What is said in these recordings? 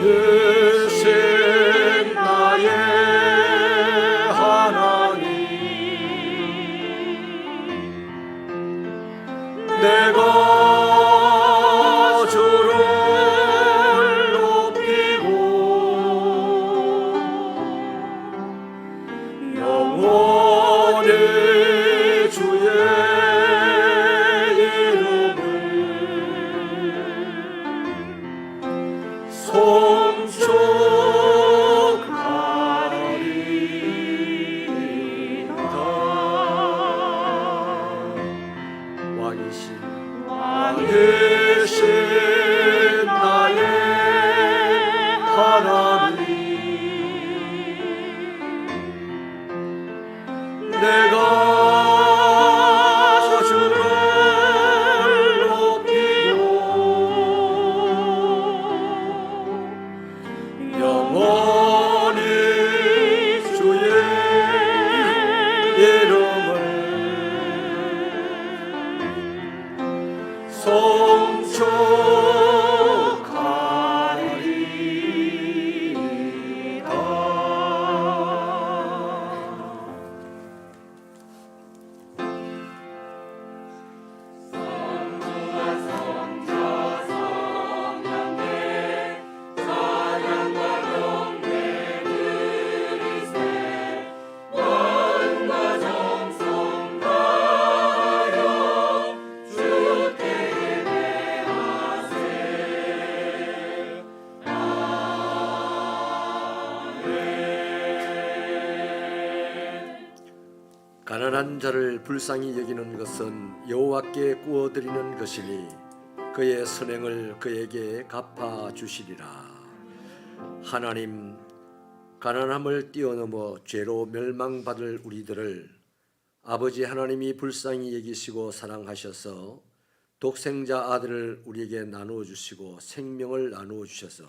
왕이신 나의 하나님, 내가 주를 높이고 영원히 주의 이름을 송축하리이다. 왕이신 나의 하나님, 내가 주를 높이고 영원히 주의 이름을 송축하리이다. 가난한 자를 불쌍히 여기는 것은 여호와께 구워드리는 것이니 그의 선행을 그에게 갚아 주시리라. 하나님, 가난함을 뛰어넘어 죄로 멸망받을 우리들을 아버지 하나님이 불쌍히 여기시고 사랑하셔서 독생자 아들을 우리에게 나누어 주시고 생명을 나누어 주셔서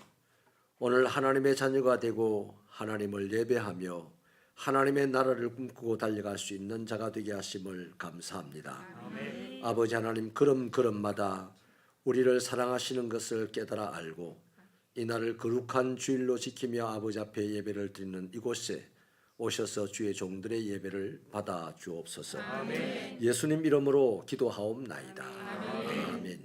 오늘 하나님의 자녀가 되고 하나님을 예배하며 하나님의 나라를 꿈꾸고 달려갈 수 있는 자가 되게 하심을 감사합니다. 아멘. 아버지 하나님, 걸음걸음마다 우리를 사랑하시는 것을 깨달아 알고 이날을 거룩한 주일로 지키며 아버지 앞에 예배를 드리는 이곳에 오셔서 주의 종들의 예배를 받아 주옵소서. 아멘. 예수님 이름으로 기도하옵나이다. 아멘.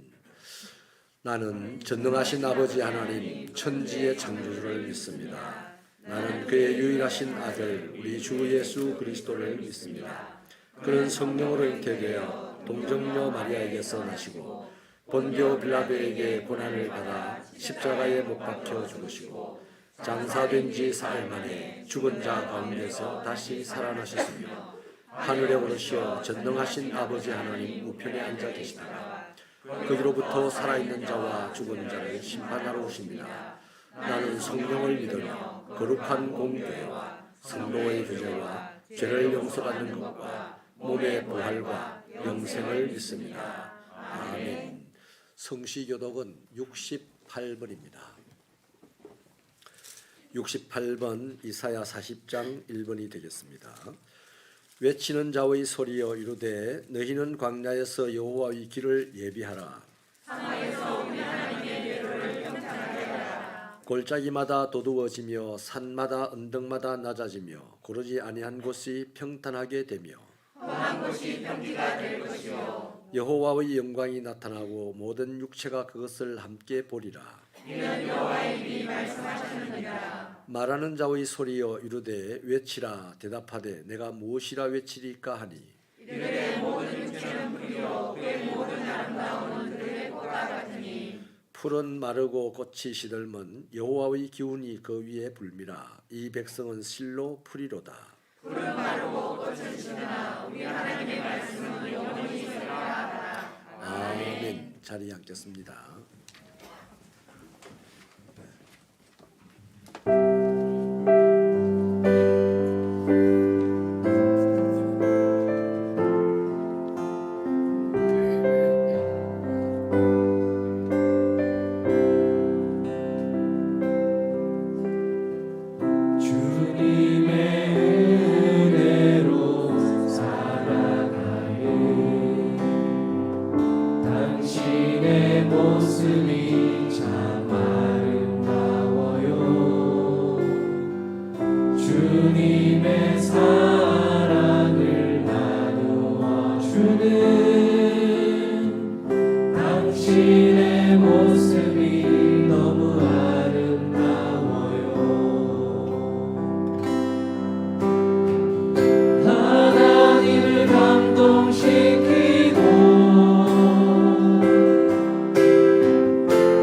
나는 전능하신 아버지 하나님 천지의 창조주를 믿습니다. 나는 그의 유일하신 아들 우리 주 예수 그리스도를 믿습니다. 그는 성령으로 잉태되어 동정녀 마리아에게서 나시고 본디오 빌라도에게 고난을 받아 십자가에 못 박혀 죽으시고 장사된 지 사흘 만에 죽은 자 가운데서 다시 살아나셨으며 하늘에 오르시어 전능하신 아버지 하나님 우편에 앉아 계시다가 거기로부터 살아있는 자와 죽은 자를 심판하러 오십니다. 나는 성령을 믿으며 거룩한 공교회와 성도의 교제와 죄를 용서받는 것과 몸의 부활과 영생을 믿습니다. 아멘. 성시교독은 68번입니다. 68번 이사야 40장 1번이 되겠습니다. 외치는 자의 소리여 이르되 너희는 광야에서 여호와의 길을 예비하라. 상하에서 우리 하나님의 예로를 경탄하게 하라. 골짜기마다 도두어지며 산마다 언덕마다 낮아지며 고르지 아니한 곳이 평탄하게 되며 험한 곳이 평지가 될 것이요 여호와의 영광이 나타나고 모든 육체가 그것을 함께 보리라. 이는 여호와의 입이 말씀하셨느니라. 말하는 자의 소리여 이르되 외치라. 대답하되 내가 무엇이라 외치리까 하니 이르되 모든 육체는 풀이요 그의 모든 아름다움은 그의 꽃과 같으니 풀은 마르고 꽃이 시들면 여호와의 기운이 그 위에 불미라. 이 백성은 실로 풀이로다. 풀은 마르고 꽃은 시드나 우리 하나님의 말씀은 영원히 있으리라. 아멘. 자리에 앉겠습니다. 모습이 참 아름다워요. 당신의 모습이 너무 아름다워요. 하나님을 감동시키고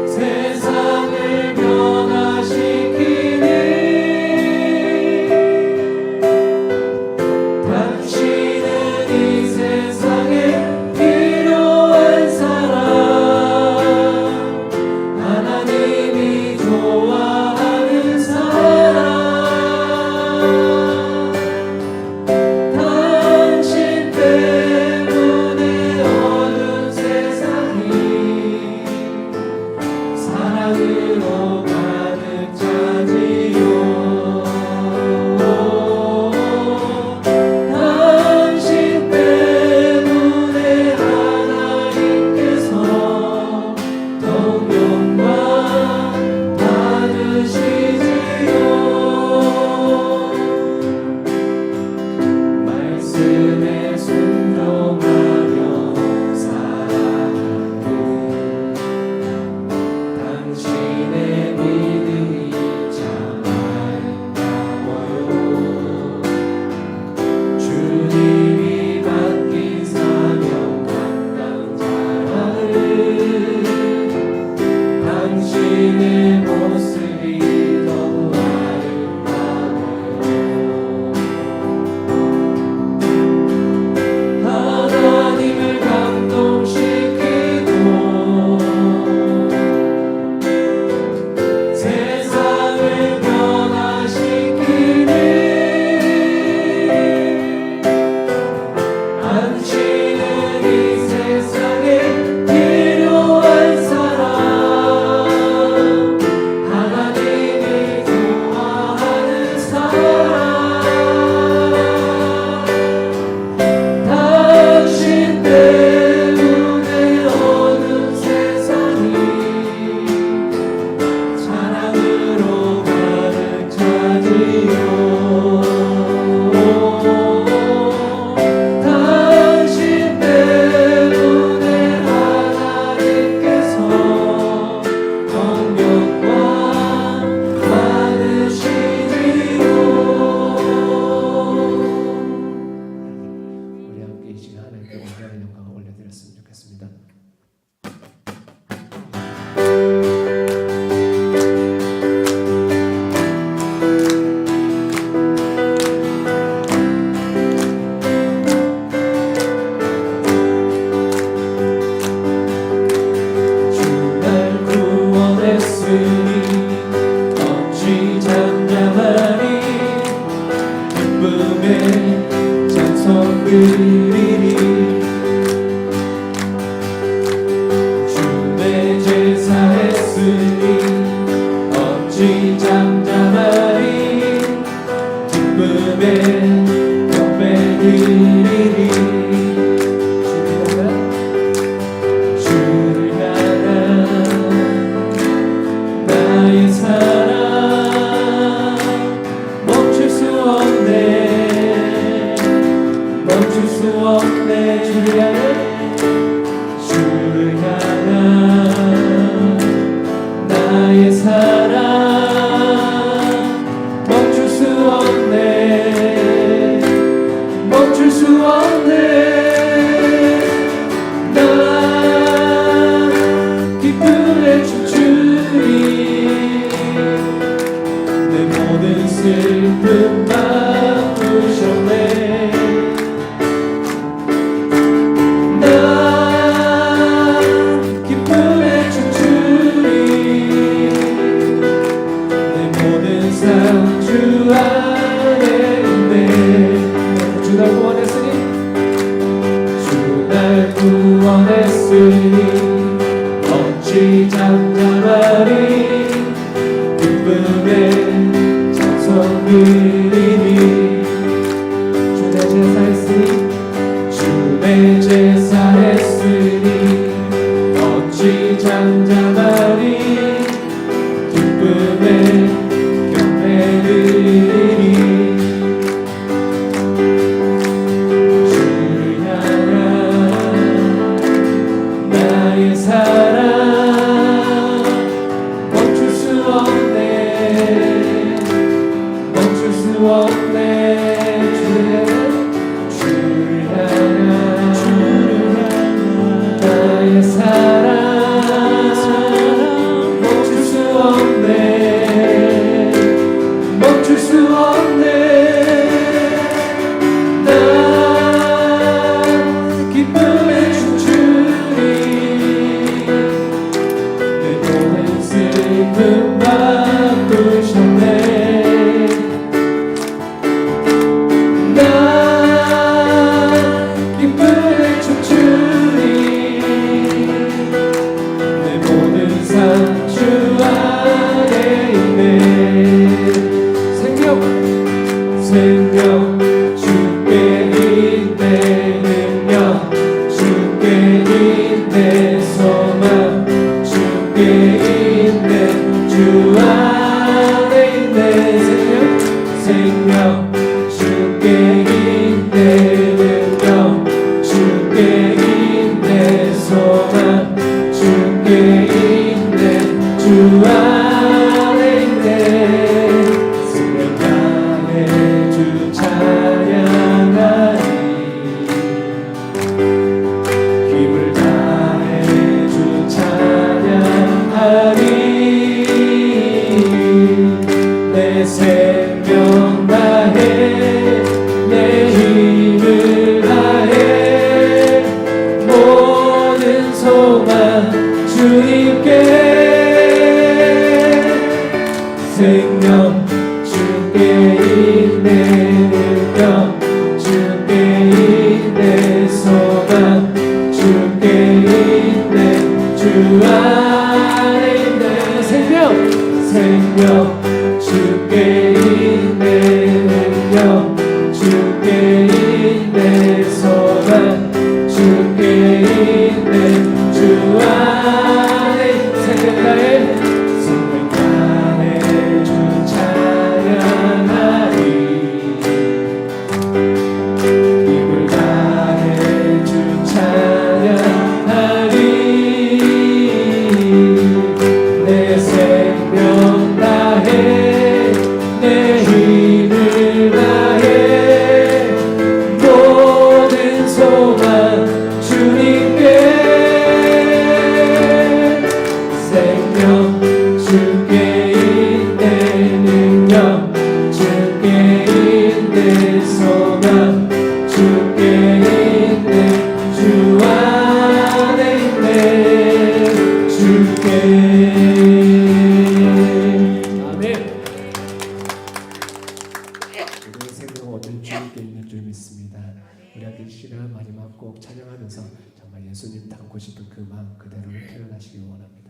세상을 변화시키는 당신은 이 세상에 필요한 사람, 하나님이 좋아하는 사람, 당신 때문에 어두운 세상이 사랑으로 가득 차지요. 당신 때문에 하나님께서 더욱 영광 받으시지요. 말씀에 순종하며 살아가는 당신의 믿음이 참 아름다워요. 주님이 맡긴 사명 감당자라는 당신의 모습이 너무 아름다워요. 하나님을 감동시키고 세상을 변화시키는 당신은 이 세상에 필요한 사람, 하나님이 좋아하는 사람, 당신 때문에 어두운 세상이 사랑으로 가득 차지요. 당신 때문에 하나님께서 영광 받으시지요. 우리 함께 이 시간 하나님께 온전한 영광을 올려드렸으면 좋겠습니다. 주 날 구원했으니 어찌 잠잠하리. 기쁨의 찬송 드리리. 주 내 제사 했으니 어찌 잠잠하리. 기쁨의 경배 드리리. 주를 향한 나의 사랑 멈출 수 없네. 멈출 수 없네. 주를 향한 나의 사랑 멈출 수 없네. 멈출 수 없네. 난 기쁨에 춤추리. 내 모든 슬픔 바꾸셨네. 난 기쁨에 춤추리. 내 모든 삶 주 안에 있네. 주 날 구원했으니 주 날 구원했으니 어찌 잠잠하리. 기쁨의 찬송 드리니. 주 내 제사했으니 주 내 제사했으니 어찌 잠잠하리. 기쁨의 경배 드리니. 주를 향한 나의 사랑 주님께 생명 주께 있네 능력 주께 있네 소망 주께 있네 주 안에 있네 생명 주께 있네 능력 주께 있네 소망 주께 있네 주 안에 생명 나의 주 찬양하리 입을 나의 주 찬양하리 내 생명 다해 내 힘을 다해 모든 소망 주님께 생명 주께 있네 능력 주께 있네 소망 주께 있네 주 안에 있네 주께 아멘. 우리의 생명은 오늘 주님께 있는 줄 믿습니다. 우리 함께 이 시간 마지막 곡 찬양하면서 정말 예수님 닮고 싶은 그 마음 그대로 표현하시기 원합니다.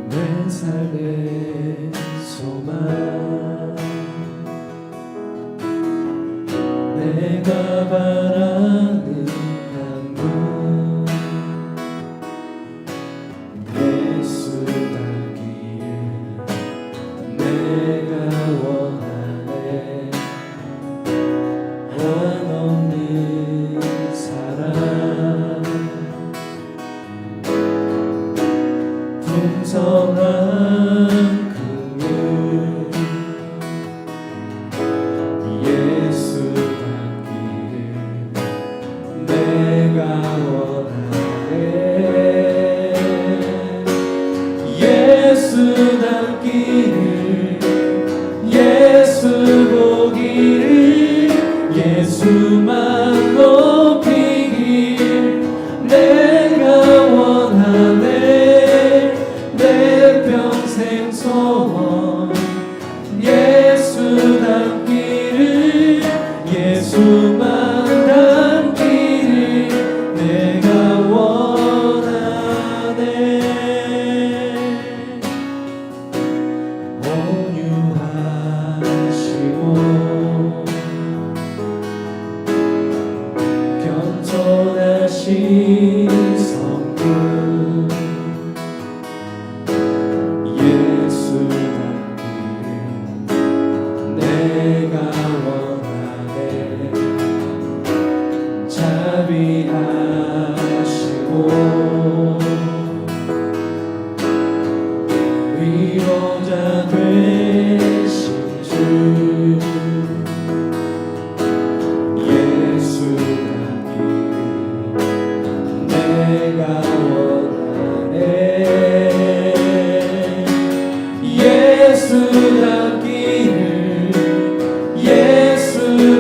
내 삶의 소망 내가 바라는 한분 예수 닮기를 내가 원하네 한없는 사랑 풍성한 긍휼 예수 닮기를 내가 원하네 예수 닮기를 예수 보기를 예수만 높이길 내가 원하네 내 평생 소원 예수 닮기를 예수만 닮기를 내가 원하네 온유하시고 겸손하신 성품 예수 닮기를 내가 원하네 자비하시고 위로자 되신 주 예수 닮기를 내가 원하네 예수 닮기를 예수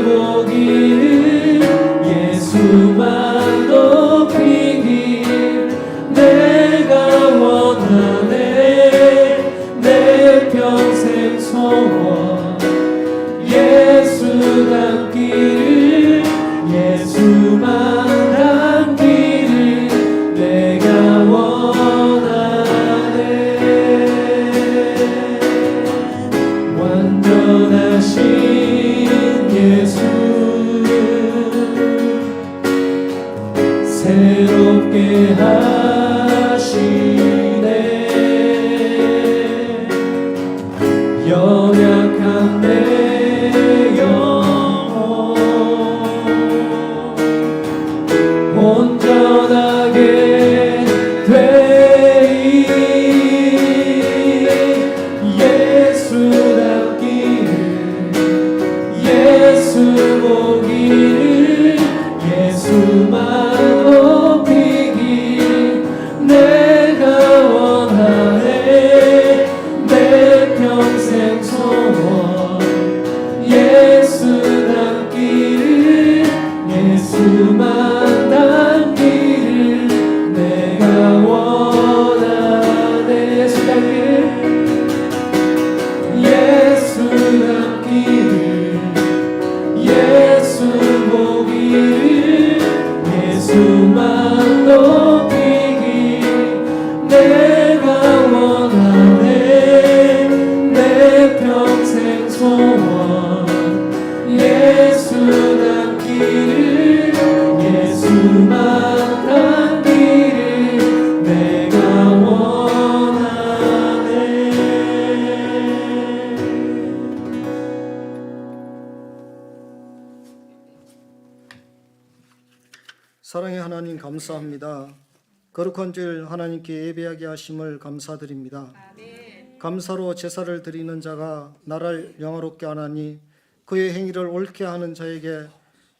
보기를 예수만 높이길 내가 원하네 내 평생 소원 예수 닮기를 예수만 닮기를 내가 원하네 완전하신 예수 새롭게 하시네 연약한 내 영혼 온전하게 되이 예수 닮기를 예수 보기를 예수만 높이길 내가 원하네 내 평생 소원 사랑의 하나님 감사합니다. 거룩한 주일 하나님께 예배하게 하심을 감사드립니다. 감사로 제사를 드리는 자가 나를 영화롭게 하나니 그의 행위를 옳게 하는 자에게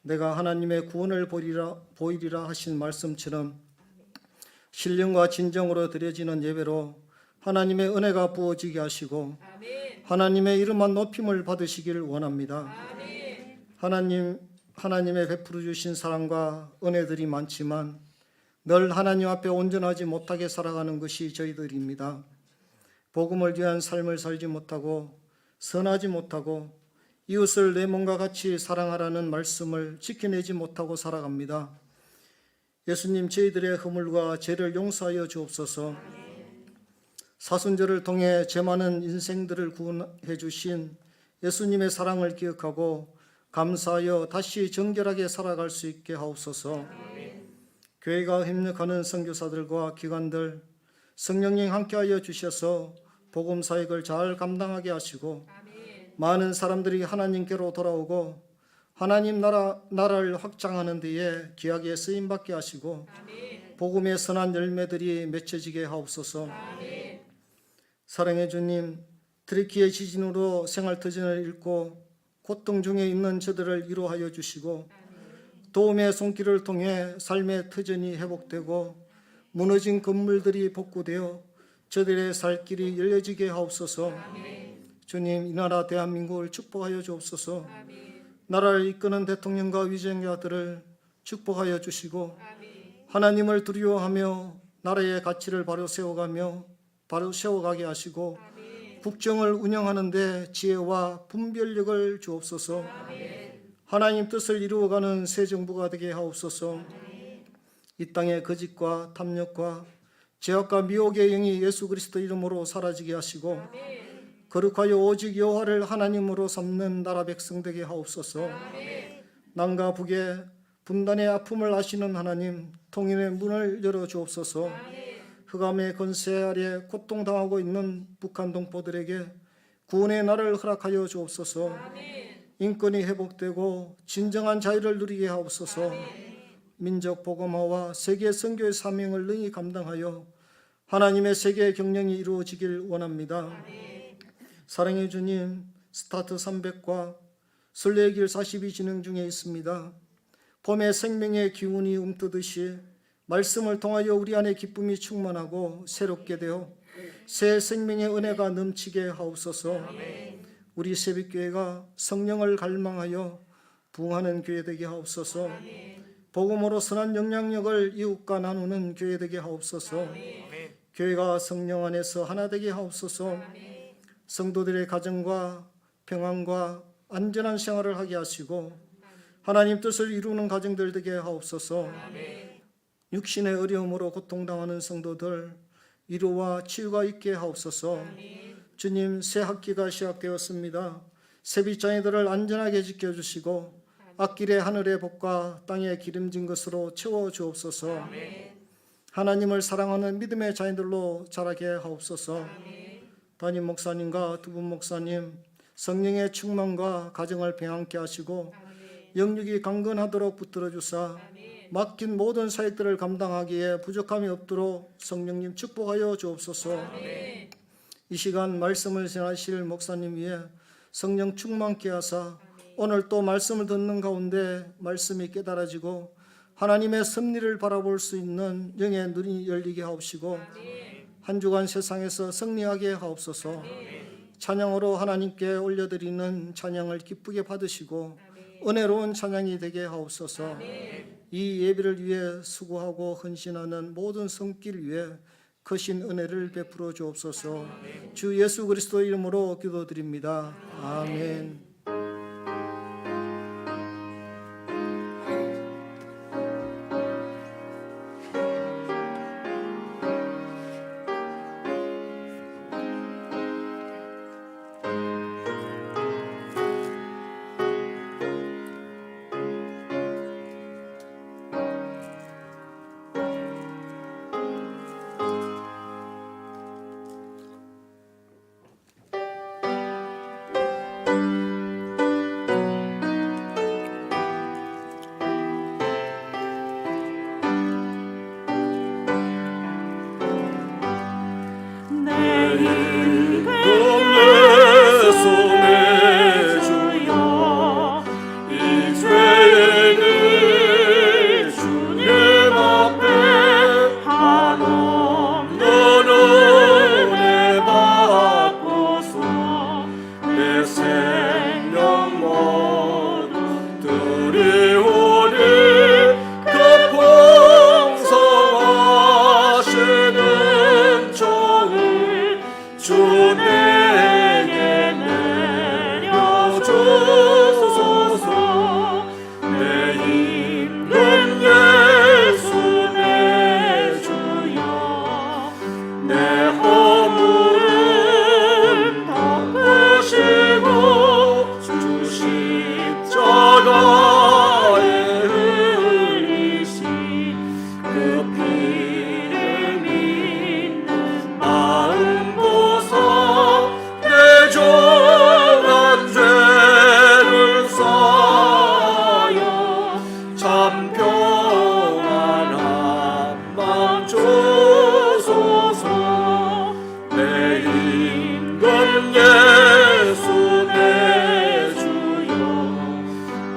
내가 하나님의 구원을 보이리라 하신 말씀처럼 신령과 진정으로 드려지는 예배로 하나님의 은혜가 부어지게 하시고 하나님의 이름만 높임을 받으시기를 원합니다. 하나님의 베풀어 주신 사랑과 은혜들이 많지만 늘 하나님 앞에 온전하지 못하게 살아가는 것이 저희들입니다. 복음을 위한 삶을 살지 못하고 선하지 못하고 이웃을 내 몸과 같이 사랑하라는 말씀을 지켜내지 못하고 살아갑니다. 예수님, 저희들의 허물과 죄를 용서하여 주옵소서. 사순절을 통해 죄 많은 인생들을 구원해 주신 예수님의 사랑을 기억하고 감사하여 다시 정결하게 살아갈 수 있게 하옵소서. 교회가 협력하는 선교사들과 기관들 성령님 함께하여 주셔서 복음 사역을 잘 감당하게 하시고 많은 사람들이 하나님께로 돌아오고 하나님 나라를 확장하는 데에 귀하게 쓰임받게 하시고 복음의 선한 열매들이 맺혀지게 하옵소서. 사랑해 주님, 트리키의 지진으로 생활터전을 잃고 고통 중에 있는 저들을 위로하여 주시고 도움의 손길을 통해 삶의 터전이 회복되고 무너진 건물들이 복구되어 저들의 살 길이 열려지게 하옵소서. 주님, 이 나라 대한민국을 축복하여 주옵소서. 나라를 이끄는 대통령과 위정자들을 축복하여 주시고 하나님을 두려워하며 나라의 가치를 바로 세워가게 하시고 국정을 운영하는 데 지혜와 분별력을 주옵소서. 하나님 뜻을 이루어가는 새 정부가 되게 하옵소서. 이 땅의 거짓과 탐욕과 죄악과 미혹의 영이 예수 그리스도 이름으로 사라지게 하시고 거룩하여 오직 여호와를 하나님으로 삼는 나라 백성 되게 하옵소서. 남과 북의 분단의 아픔을 아시는 하나님, 통일의 문을 열어 주옵소서. 흑암의 권세 아래 고통당하고 있는 북한 동포들에게 구원의 날을 허락하여 주옵소서. 인권이 회복되고 진정한 자유를 누리게 하옵소서. 민족 복음화와 세계 선교의 사명을 능히 감당하여 하나님의 세계 경영이 이루어지길 원합니다. 사랑해 주님, 스타트 300과 순례의 길 40이 진행 중에 있습니다. 봄의 생명의 기운이 움트듯이 말씀을 통하여 우리 안에 기쁨이 충만하고 새롭게 되어 새 생명의 은혜가 넘치게 하옵소서. 우리 새벽교회가 성령을 갈망하여 부흥하는 교회 되게 하옵소서. 복음으로 선한 영향력을 이웃과 나누는 교회 되게 하옵소서. 교회가 성령 안에서 하나 되게 하옵소서. 성도들의 가정과 평안과 안전한 생활을 하게 하시고 하나님 뜻을 이루는 가정들 되게 하옵소서. 육신의 어려움으로 고통당하는 성도들 위로와 치유가 있게 하옵소서. 주님, 새 학기가 시작되었습니다. 세비장애들을 안전하게 지켜주시고 앞길에 하늘의 복과 땅에 기름진 것으로 채워주옵소서. 하나님을 사랑하는 믿음의 자녀들로 자라게 하옵소서. 담임 목사님과 두 분 목사님 성령의 충만과 가정을 평안케 하시고 영육이 강건하도록 붙들어 주사 맡긴 모든 사역들을 감당하기에 부족함이 없도록 성령님 축복하여 주옵소서. 이 시간 말씀을 전하실 목사님 위에 성령 충만케 하사 오늘 또 말씀을 듣는 가운데 말씀이 깨달아지고 하나님의 섭리를 바라볼 수 있는 영의 눈이 열리게 하옵시고 한 주간 세상에서 승리하게 하옵소서. 찬양으로 하나님께 올려드리는 찬양을 기쁘게 받으시고 은혜로운 찬양이 되게 하옵소서. 이 예배를 위해 수고하고 헌신하는 모든 손길 위에 크신 은혜를 베풀어 주옵소서. 주 예수 그리스도 이름으로 기도드립니다. 아멘.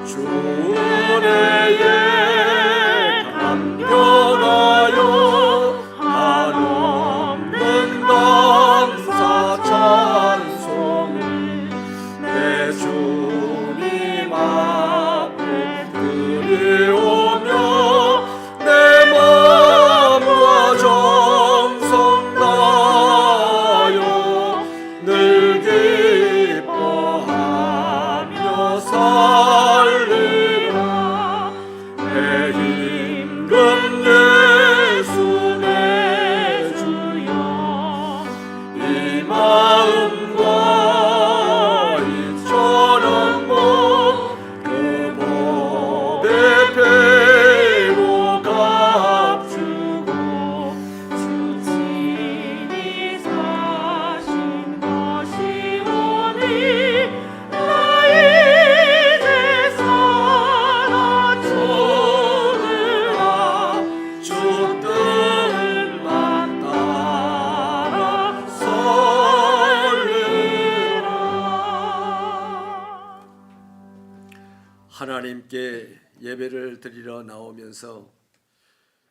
주 은혜에 감격하여 한없는 감사 찬송을 내 주님 앞에 드리오며 내 마음과 정성 다하여 늘 기뻐하며 살리라. 내 힘금 예수 내 주여 이 마음과 이처럼 그 법의 배로 값주고 친히 사신 것이 오니 나 이제 살아 죽으라. 주 뜻만 따라 살리라. 하나님께 예배를 드리러 나오면서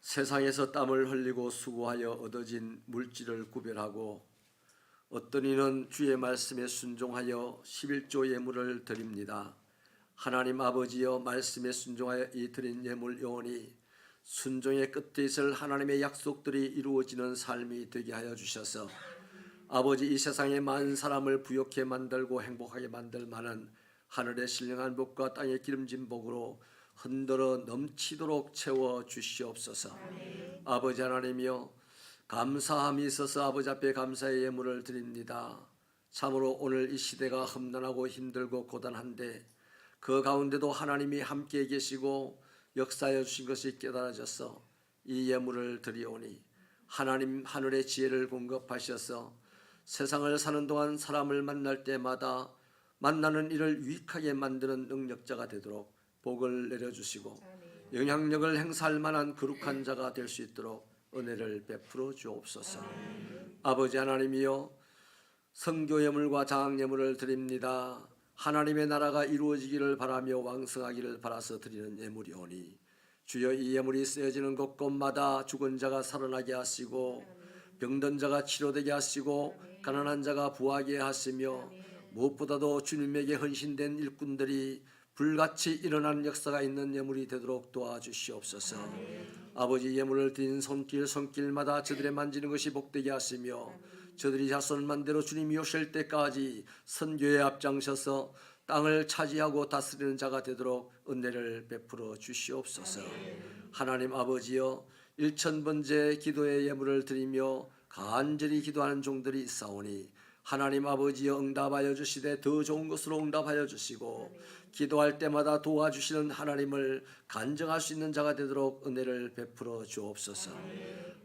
세상에서 땀을 흘리고 수고하여 얻어진 물질을 구별하고 어떤 이는 주의 말씀에 순종하여 11조 예물을 드립니다. 하나님 아버지여, 말씀에 순종하여 이 드린 예물 영원히 순종의 끝에 있을 하나님의 약속들이 이루어지는 삶이 되게 하여 주셔서 아버지, 이 세상의 많은 사람을 부욕해 만들고 행복하게 만들 만한 하늘의 신령한 복과 땅의 기름진 복으로 흔들어 넘치도록 채워 주시옵소서. 아버지 하나님이여, 감사함이 있어서 아버지 앞에 감사의 예물을 드립니다. 참으로 오늘 이 시대가 험난하고 힘들고 고단한데 그 가운데도 하나님이 함께 계시고 역사해 주신 것이 깨달아져서 이 예물을 드리오니 하나님 하늘의 지혜를 공급하셔서 세상을 사는 동안 사람을 만날 때마다 만나는 일을 유익하게 만드는 능력자가 되도록 복을 내려주시고 영향력을 행사할 만한 거룩한 자가 될 수 있도록 은혜를 베풀어 주옵소서. 아버지 하나님이여, 성교 예물과 장학 예물을 드립니다. 하나님의 나라가 이루어지기를 바라며 왕성하기를 바라서 드리는 예물이오니 주여, 이 예물이 쓰여지는 곳곳마다 죽은 자가 살아나게 하시고 병든 자가 치료되게 하시고 가난한 자가 부하게 하시며 무엇보다도 주님에게 헌신된 일꾼들이 불같이 일어나는 역사가 있는 예물이 되도록 도와주시옵소서. 아버지, 예물을 드린 손길마다 저들의 만지는 것이 복되게 하시며 저들이 자손만대로 주님이 오실 때까지 선교에 앞장서서 땅을 차지하고 다스리는 자가 되도록 은혜를 베풀어 주시옵소서. 하나님 아버지여, 1000번째 기도의 예물을 드리며 간절히 기도하는 종들이 있사오니 하나님 아버지여, 응답하여 주시되 더 좋은 것으로 응답하여 주시고 기도할 때마다 도와주시는 하나님을 간증할 수 있는 자가 되도록 은혜를 베풀어 주옵소서.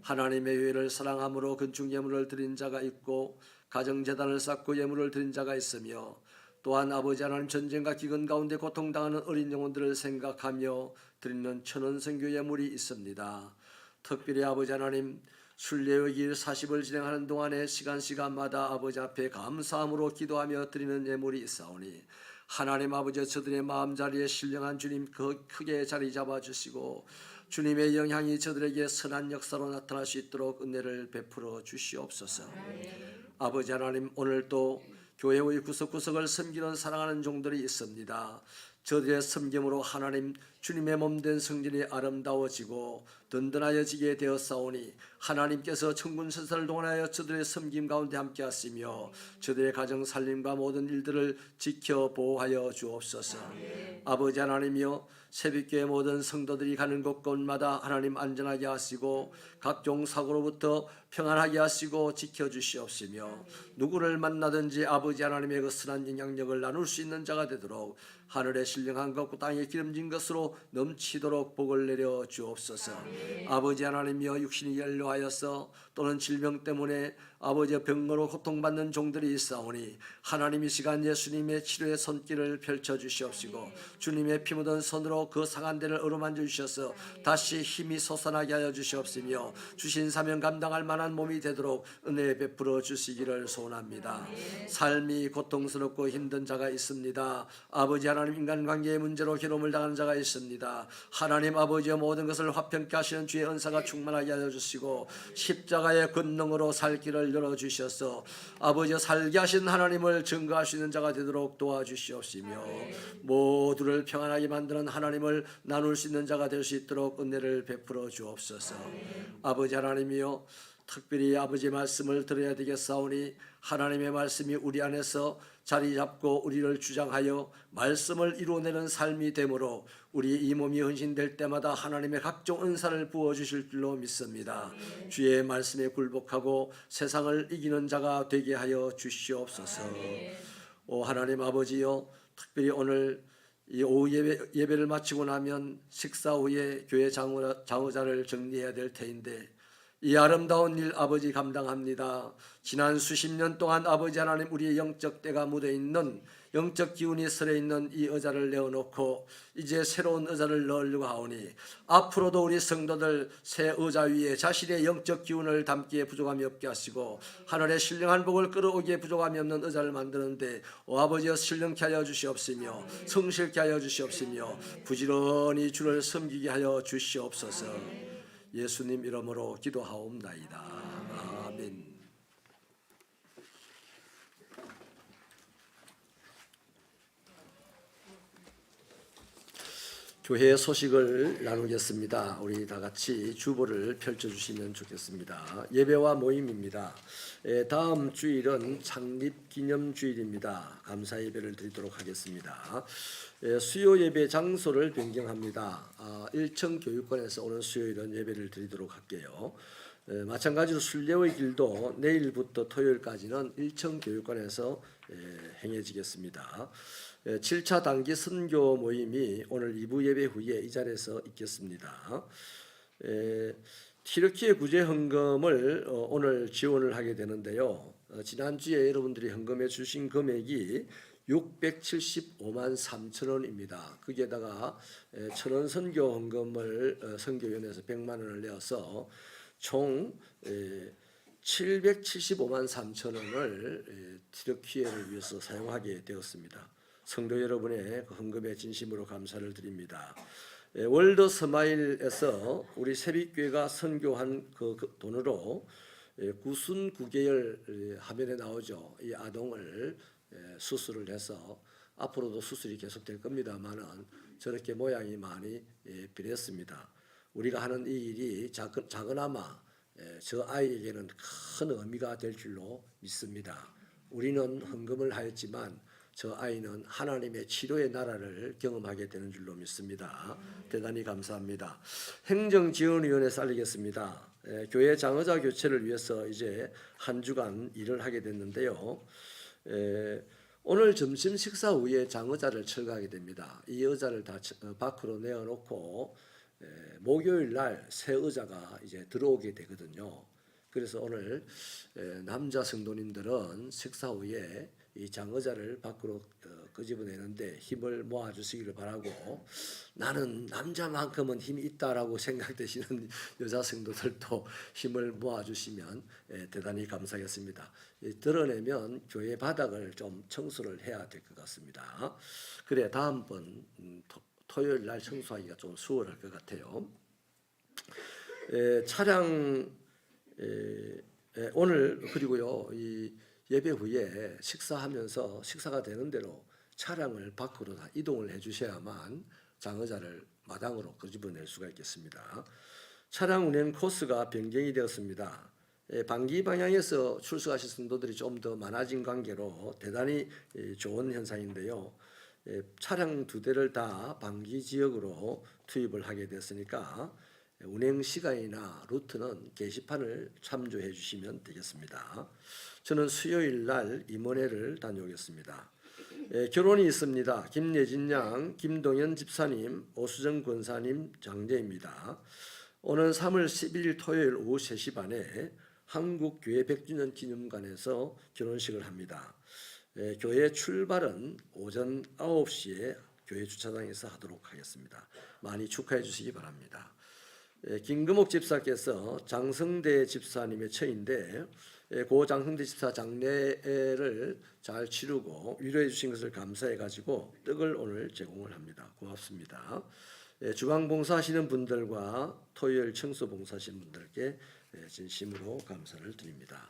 하나님의 회를 사랑함으로 건축 예물을 드린 자가 있고 가정재단을 쌓고 예물을 드린 자가 있으며 또한 아버지 하나님, 전쟁과 기근 가운데 고통당하는 어린 영혼들을 생각하며 드리는 천원 선교 예물이 있습니다. 특별히 아버지 하나님, 순례의길 40을 진행하는 동안에 시간마다 아버지 앞에 감사함으로 기도하며 드리는 예물이 있사오니 하나님 아버지, 저들의 마음자리에 신령한 주님 크게 자리 잡아주시고 주님의 영향이 저들에게 선한 역사로 나타날 수 있도록 은혜를 베풀어 주시옵소서. 아버지 하나님, 오늘도 교회의 구석구석을 섬기는 사랑하는 종들이 있습니다. 저들의 섬김으로 하나님 주님의 몸된 성전이 아름다워지고 든든하여지게 되었사오니 하나님께서 천군천사를 동원하여 저들의 섬김 가운데 함께 하시며 저들의 가정 살림과 모든 일들을 지켜 보호하여 주옵소서. 아버지 하나님이여, 새벽교회 모든 성도들이 가는 곳곳마다 하나님 안전하게 하시고 각종 사고로부터 평안하게 하시고 지켜주시옵시며 누구를 만나든지 아버지 하나님의 그 선한 영향력을 나눌 수 있는 자가 되도록 하늘의 신령한 것과 땅에 기름진 것으로 넘치도록 복을 내려 주옵소서. 아버지 하나님이여 육신이 연료하여서 또는 질병 때문에 아버지의 병으로 고통받는 종들이 있사오니 하나님 이 시간 예수님의 치료의 손길을 펼쳐 주시옵시고 주님의 피 묻은 손으로 그 상한 데를 어루만져 주셔서 다시 힘이 솟아나게 하여 주시옵시며 주신 사명 감당할 만한 몸이 되도록 은혜 베풀어 주시기를 소원합니다. 삶이 고통스럽고 힘든 자가 있습니다. 아버지 하나님 인간관계의 문제로 괴로움을 당하는 자가 있습니다. 하나님 아버지의 모든 것을 화평케 하시는 주의 은사가 충만하게 하여 주시고 십자가의 권능으로 살 길을 열어주셔서 아버지 살게 하신 하나님을 증거할 수 있는 자가 되도록 도와주시옵시며 모두를 평안하게 만드는 하나님을 나눌 수 있는 자가 될 수 있도록 은혜를 베풀어 주옵소서. 아버지 하나님이여 특별히 아버지의 말씀을 들어야 되겠사오니 하나님의 말씀이 우리 안에서 자리 잡고 우리를 주장하여 말씀을 이루어내는 삶이 되므로 우리 이 몸이 헌신될 때마다 하나님의 각종 은사를 부어주실 줄로 믿습니다. 주의 말씀에 굴복하고 세상을 이기는 자가 되게 하여 주시옵소서. 오 하나님 아버지여 특별히 오늘 이 오후 예배를 마치고 나면 식사 후에 교회 장의자를 정리해야 될 터인데 이 아름다운 일 아버지 감당합니다. 지난 수십 년 동안 아버지 하나님 우리의 영적 때가 묻어있는 영적 기운이 서려있는 이 의자를 내어놓고 이제 새로운 의자를 넣으려고 하오니 앞으로도 우리 성도들 새 의자 위에 자신의 영적 기운을 담기에 부족함이 없게 하시고 하늘의 신령한 복을 끌어오기에 부족함이 없는 의자를 만드는데 오 아버지여 신령케 하여 주시옵시며 성실케 하여 주시옵시며 부지런히 주를 섬기게 하여 주시옵소서. 예수님 이름으로 기도하옵나이다. 아멘. 교회 소식을 나누겠습니다. 우리 다 같이 주보를 펼쳐주시면 좋겠습니다. 예배와 모임입니다. 다음 주일은 창립기념주일입니다. 감사 예배를 드리도록 하겠습니다. 수요 예배 장소를 변경합니다. 1층 교육관에서 오늘 수요일은 예배를 드리도록 할게요. 마찬가지로 순례의 길도 내일부터 토요일까지는 1층 교육관에서 행해지겠습니다. 7차 단기 선교 모임이 오늘 2부 예배 후에 이 자리에서 있겠습니다. 튀르키예 구제 헌금을 오늘 지원을 하게 되는데요. 지난주에 여러분들이 헌금해 주신 금액이 675만 3천 원입니다. 거기에다가 천원 선교 헌금을 선교위원회에서 100만 원을 내어서 총 775만 3천 원을 튀르키예를 위해서 사용하게 되었습니다. 성도 여러분의 그 헌금에 진심으로 감사를 드립니다. 월드 스마일에서 우리 세빛교회가 선교한 그 돈으로 구순 9개월 화면에 나오죠. 이 아동을 수술을 해서 앞으로도 수술이 계속될 겁니다만은 저렇게 모양이 많이 비렸습니다. 우리가 하는 이 일이 작으나마 저 아이에게는 큰 의미가 될 줄로 믿습니다. 우리는 헌금을 하였지만 저 아이는 하나님의 치료의 나라를 경험하게 되는 줄로 믿습니다. 대단히 감사합니다. 행정지원위원회 살리겠습니다. 교회 장의자 교체를 위해서 이제 한 주간 일을 하게 됐는데요. 오늘 점심 식사 후에 장의자를 철거하게 됩니다. 이 의자를 다 밖으로 내어놓고 목요일 날 새 의자가 이제 들어오게 되거든요. 그래서 오늘 남자 성도님들은 식사 후에 이 장의자를 밖으로 끄집어내는데 힘을 모아주시기를 바라고, 나는 남자만큼은 힘이 있다라고 생각되시는 여자 성도들도 힘을 모아주시면 대단히 감사하겠습니다. 드러내면 교회 바닥을 좀 청소를 해야 될 것 같습니다. 그래 다음번 토요일 날 청소하기가 좀 수월할 것 같아요. 차량 오늘 그리고요 이 예배 후에 식사하면서 식사가 되는 대로 차량을 밖으로 다 이동을 해주셔야만 장의자를 마당으로 끄집어낼 수가 있겠습니다. 차량 운행 코스가 변경이 되었습니다. 방기 방향에서 출석하실 성도들이 좀 더 많아진 관계로 대단히 좋은 현상인데요. 차량 2대를 다 방기 지역으로 투입을 하게 됐으니까 운행 시간이나 루트는 게시판을 참조해 주시면 되겠습니다. 저는 수요일 날 임원회를 다녀오겠습니다. 결혼이 있습니다. 김예진 양, 김동현 집사님, 오수정 권사님 장례입니다. 오는 3월 11일 토요일 오후 3시 반에 한국교회 100주년 기념관에서 결혼식을 합니다. 교회 출발은 오전 9시에 교회 주차장에서 하도록 하겠습니다. 많이 축하해 주시기 바랍니다. 김금옥 집사께서 장성대 집사님의 처인데 고 장성대 집사 장례를 잘 치르고 위로해 주신 것을 감사해 가지고 떡을 오늘 제공을 합니다. 고맙습니다. 주방 봉사하시는 분들과 토요일 청소 봉사하시는 분들께 진심으로 감사를 드립니다.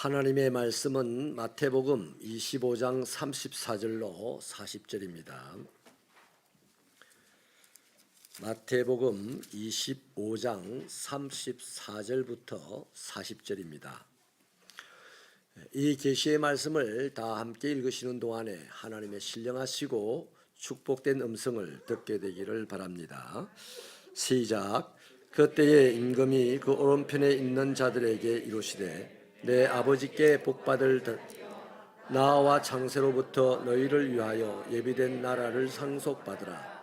하나님의 말씀은 마태복음 25장 34절로 40절입니다. 마태복음 25장 34절부터 40절입니다. 이 계시의 말씀을 다 함께 읽으시는 동안에 하나님의 신령하시고 축복된 음성을 듣게 되기를 바랍니다. 시작. 그때에 임금이 그 오른편에 있는 자들에게 이르시되 내 아버지께 복받을 나와 창세로부터 너희를 위하여 예비된 나라를 상속받으라.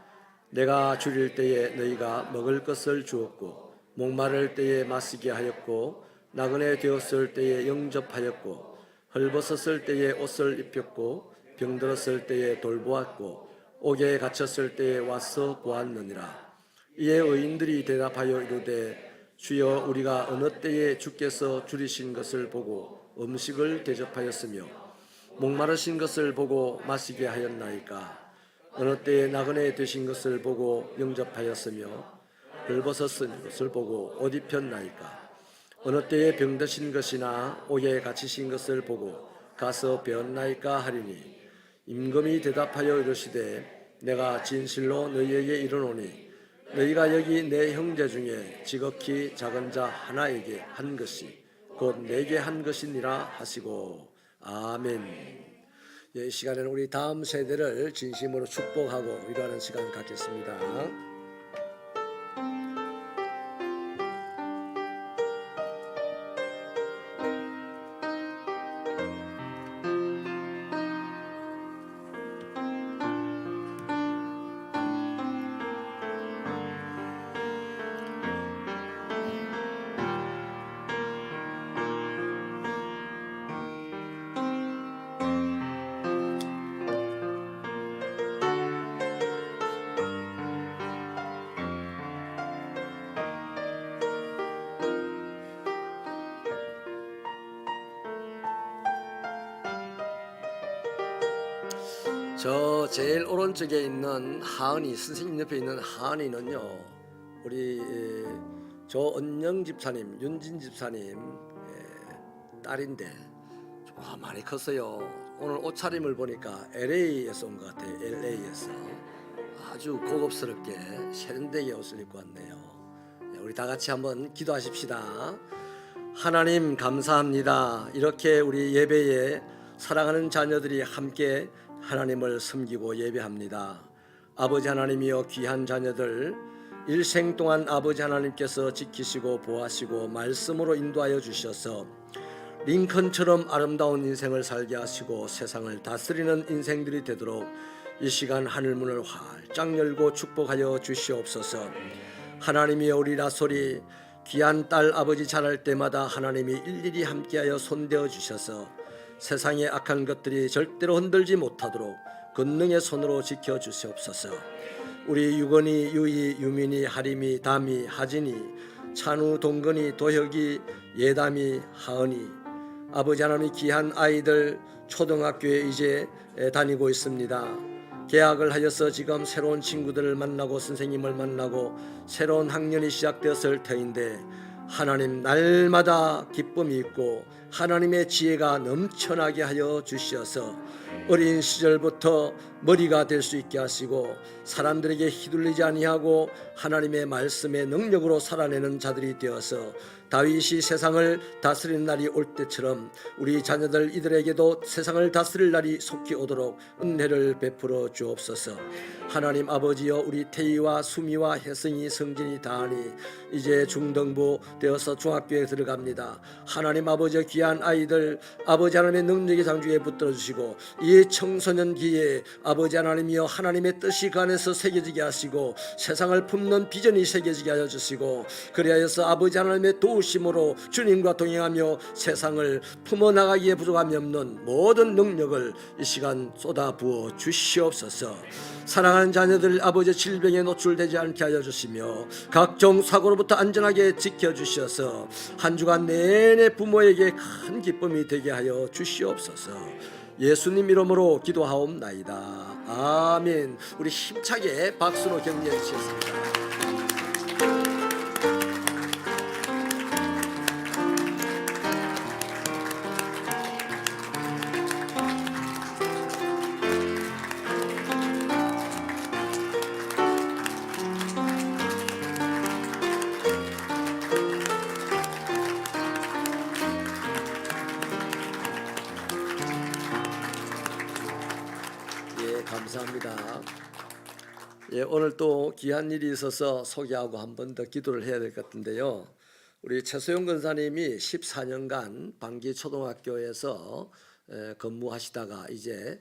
내가 줄일 때에 너희가 먹을 것을 주었고 목마를 때에 마시게 하였고 나그네 되었을 때에 영접하였고 헐벗었을 때에 옷을 입혔고 병들었을 때에 돌보았고 옥에 갇혔을 때에 와서 보았느니라. 이에 의인들이 대답하여 이르되 주여 우리가 어느 때에 주께서 줄이신 것을 보고 음식을 대접하였으며 목마르신 것을 보고 마시게 하였나이까. 어느 때에 나그네 되신 것을 보고 영접하였으며 벌벗었은 것을 보고 옷 입혔나이까. 어느 때에 병드신 것이나 옥에 갇히신 것을 보고 가서 배웠나이까 하리니 임금이 대답하여 이르시되 내가 진실로 너희에게 이르노니 너희가 여기 내 형제 중에 지극히 작은 자 하나에게 한 것이 곧 내게 한 것이니라 하시고 아멘. 이 시간에는 우리 다음 세대를 진심으로 축복하고 위로하는 시간 갖겠습니다. 저 제일 오른쪽에 있는 하은이, 선생님 옆에 있는 하은이는요, 우리 조은영 집사님, 윤진 집사님 딸인데 많이 컸어요. 오늘 옷차림을 보니까 LA에서 온 것 같아요. LA에서 아주 고급스럽게 세련되게 옷을 입고 왔네요. 우리 다 같이 한번 기도하십시다. 하나님 감사합니다. 이렇게 우리 예배에 사랑하는 자녀들이 함께 하나님을 섬기고 예배합니다. 아버지 하나님이여, 귀한 자녀들 일생 동안 아버지 하나님께서 지키시고 보호하시고 말씀으로 인도하여 주셔서 링컨처럼 아름다운 인생을 살게 하시고 세상을 다스리는 인생들이 되도록 이 시간 하늘문을 활짝 열고 축복하여 주시옵소서. 하나님이여, 우리 라솔이 귀한 딸 아버지 자랄 때마다 하나님이 일일이 함께하여 손대어 주셔서 세상의 악한 것들이 절대로 흔들지 못하도록 권능의 손으로 지켜 주시옵소서. 우리 유건이, 유이, 유민이, 하림이, 담이, 하진이, 찬우, 동건이, 도혁이, 예담이, 하은이, 아버지 하나님 귀한 아이들 초등학교에 이제 다니고 있습니다. 개학을 하여서 지금 새로운 친구들을 만나고 선생님을 만나고 새로운 학년이 시작되었을 터인데 하나님 날마다 기쁨이 있고 하나님의 지혜가 넘쳐나게 하여 주시어서 어린 시절부터 머리가 될 수 있게 하시고 사람들에게 휘둘리지 아니하고 하나님의 말씀의 능력으로 살아내는 자들이 되어서 다윗이 세상을 다스리는 날이 올 때처럼 우리 자녀들 이들에게도 세상을 다스릴 날이 속히 오도록 은혜를 베풀어 주옵소서. 하나님 아버지여, 우리 태희와 수미와 혜성이, 성진이, 다하니 이제 중등부 되어서 중학교에 들어갑니다. 하나님 아버지여, 귀한 아이들 아버지 하나님의 능력의 장주에 붙들어 주시고 이 청소년기에 아버지 하나님이여 하나님의 뜻이 그 안에서 새겨지게 하시고 세상을 품는 비전이 새겨지게 하여 주시고 그리하여서 아버지 하나님의 도우심으로 주님과 동행하며 세상을 품어나가기에 부족함이 없는 모든 능력을 이 시간 쏟아 부어 주시옵소서. 사랑하는 자녀들 아버지 질병에 노출되지 않게 하여 주시며 각종 사고로부터 안전하게 지켜주셔서 한 주간 내내 부모에게 큰 기쁨이 되게 하여 주시옵소서. 예수님 이름으로 기도하옵나이다. 아멘. 우리 힘차게 박수로 격려해 주시겠습니다. 감사합니다. 오늘 또 귀한 일이 있어서 소개하고 한 번 더 기도를 해야 될 것 같은데요. 우리 최소영 권사님이 14년간 방기초등학교에서 근무하시다가 이제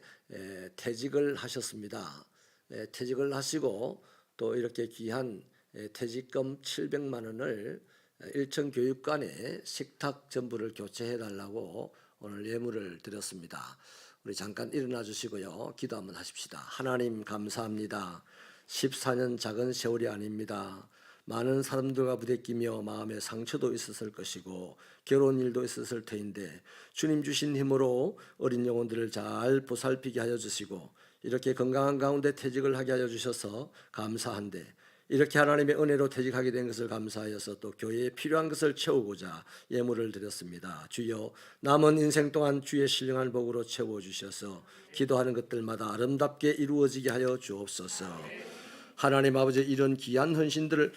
퇴직을 하셨습니다. 퇴직을 하시고 또 이렇게 귀한 퇴직금 700만 원을 일천교육관에 식탁 전부를 교체해 달라고 오늘 예물을 드렸습니다. 우리 잠깐 일어나 주시고요. 기도 한번 하십시다. 하나님 감사합니다. 14년 작은 세월이 아닙니다. 많은 사람들과 부대끼며 마음에 상처도 있었을 것이고 괴로운 일도 있었을 터인데 주님 주신 힘으로 어린 영혼들을 잘 보살피게 하여 주시고 이렇게 건강한 가운데 퇴직을 하게 하여 주셔서 감사한데, 이렇게 하나님의 은혜로 퇴직하게 된 것을 감사하여서 또 교회에 필요한 것을 채우고자 예물을 드렸습니다. 주여, 남은 인생 동안 주의 신령한 복으로 채워주셔서 기도하는 것들마다 아름답게 이루어지게 하여 주옵소서. 하나님 아버지, 이런 귀한 헌신들을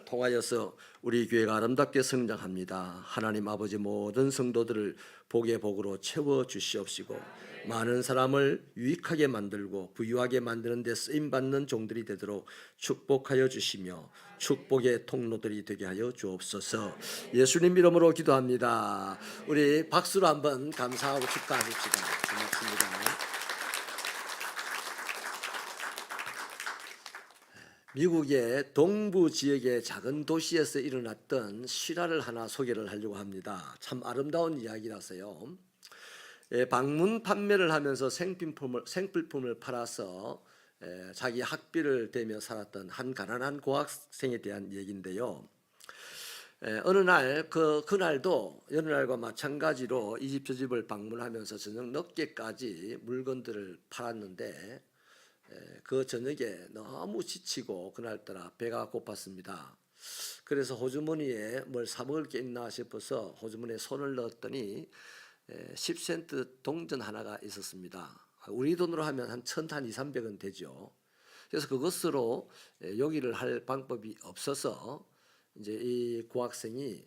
통하여서 우리 교회가 아름답게 성장합니다. 하나님 아버지, 모든 성도들을 복의 복으로 채워 주시옵시고 많은 사람을 유익하게 만들고 부유하게 만드는 데 쓰임받는 종들이 되도록 축복하여 주시며 축복의 통로들이 되게 하여 주옵소서. 예수님 이름으로 기도합니다. 우리 박수로 한번 감사하고 축하합시다. 고맙습니다. 미국의 동부 지역의 작은 도시에서 일어났던 실화를 하나 소개를 하려고 합니다. 참 아름다운 이야기라서요. 방문 판매를 하면서 생필품을 팔아서 자기 학비를 대며 살았던 한 가난한 고학생에 대한 얘기인데요. 어느 날 그날도 여느 날과 마찬가지로 이 집 저 집을 방문하면서 저녁 늦게까지 물건들을 팔았는데 그 저녁에 너무 지치고 그날따라 배가 고팠습니다. 그래서 호주머니에 뭘 사 먹을 게 있나 싶어서 호주머니에 손을 넣었더니 10센트 동전 하나가 있었습니다. 우리 돈으로 하면 한 200원 되죠. 그래서 그것으로 요기를 할 방법이 없어서 이제 이 고학생이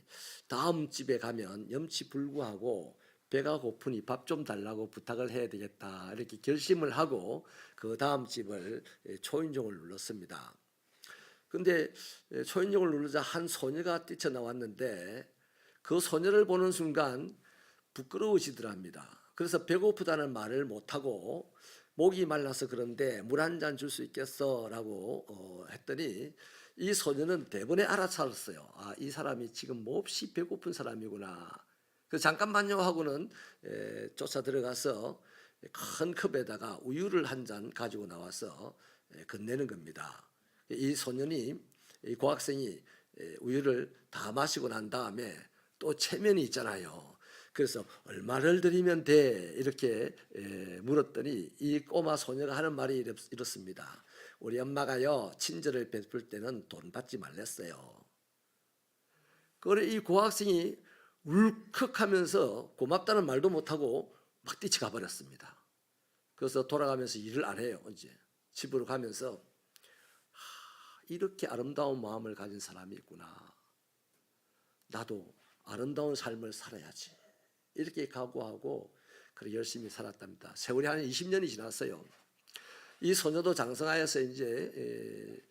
다음 집에 가면 염치불구하고 배가 고프니 밥 좀 달라고 부탁을 해야 되겠다, 이렇게 결심을 하고 그 다음 집을 초인종을 눌렀습니다. 근데 초인종을 누르자 한 소녀가 뛰쳐나왔는데 그 소녀를 보는 순간 부끄러우시더랍니다. 그래서 배고프다는 말을 못하고 목이 말라서 그런데 물 한 잔 줄 수 있겠어? 라고 했더니 이 소녀는 대번에 알아차렸어요. 아, 이 사람이 지금 몹시 배고픈 사람이구나. 그래서 잠깐만요 하고는 쫓아 들어가서 큰 컵에다가 우유를 한 잔 가지고 나와서 건네는 겁니다. 이 소년이, 이 고학생이 우유를 다 마시고 난 다음에 또 체면이 있잖아요. 그래서 얼마를 드리면 돼? 이렇게 물었더니 이 꼬마 소녀가 하는 말이 이렇습니다. 우리 엄마가요, 친절을 베풀 때는 돈 받지 말랬어요. 그래 이 고학생이 울컥하면서 고맙다는 말도 못하고 막 뛰쳐가 버렸습니다. 그래서 돌아가면서 일을 안 해요. 이제 집으로 가면서 이렇게 아름다운 마음을 가진 사람이 있구나. 나도 아름다운 삶을 살아야지. 이렇게 각오하고 그렇게 열심히 살았답니다. 세월이 한 20년이 지났어요. 이 소녀도 장성하여서 이제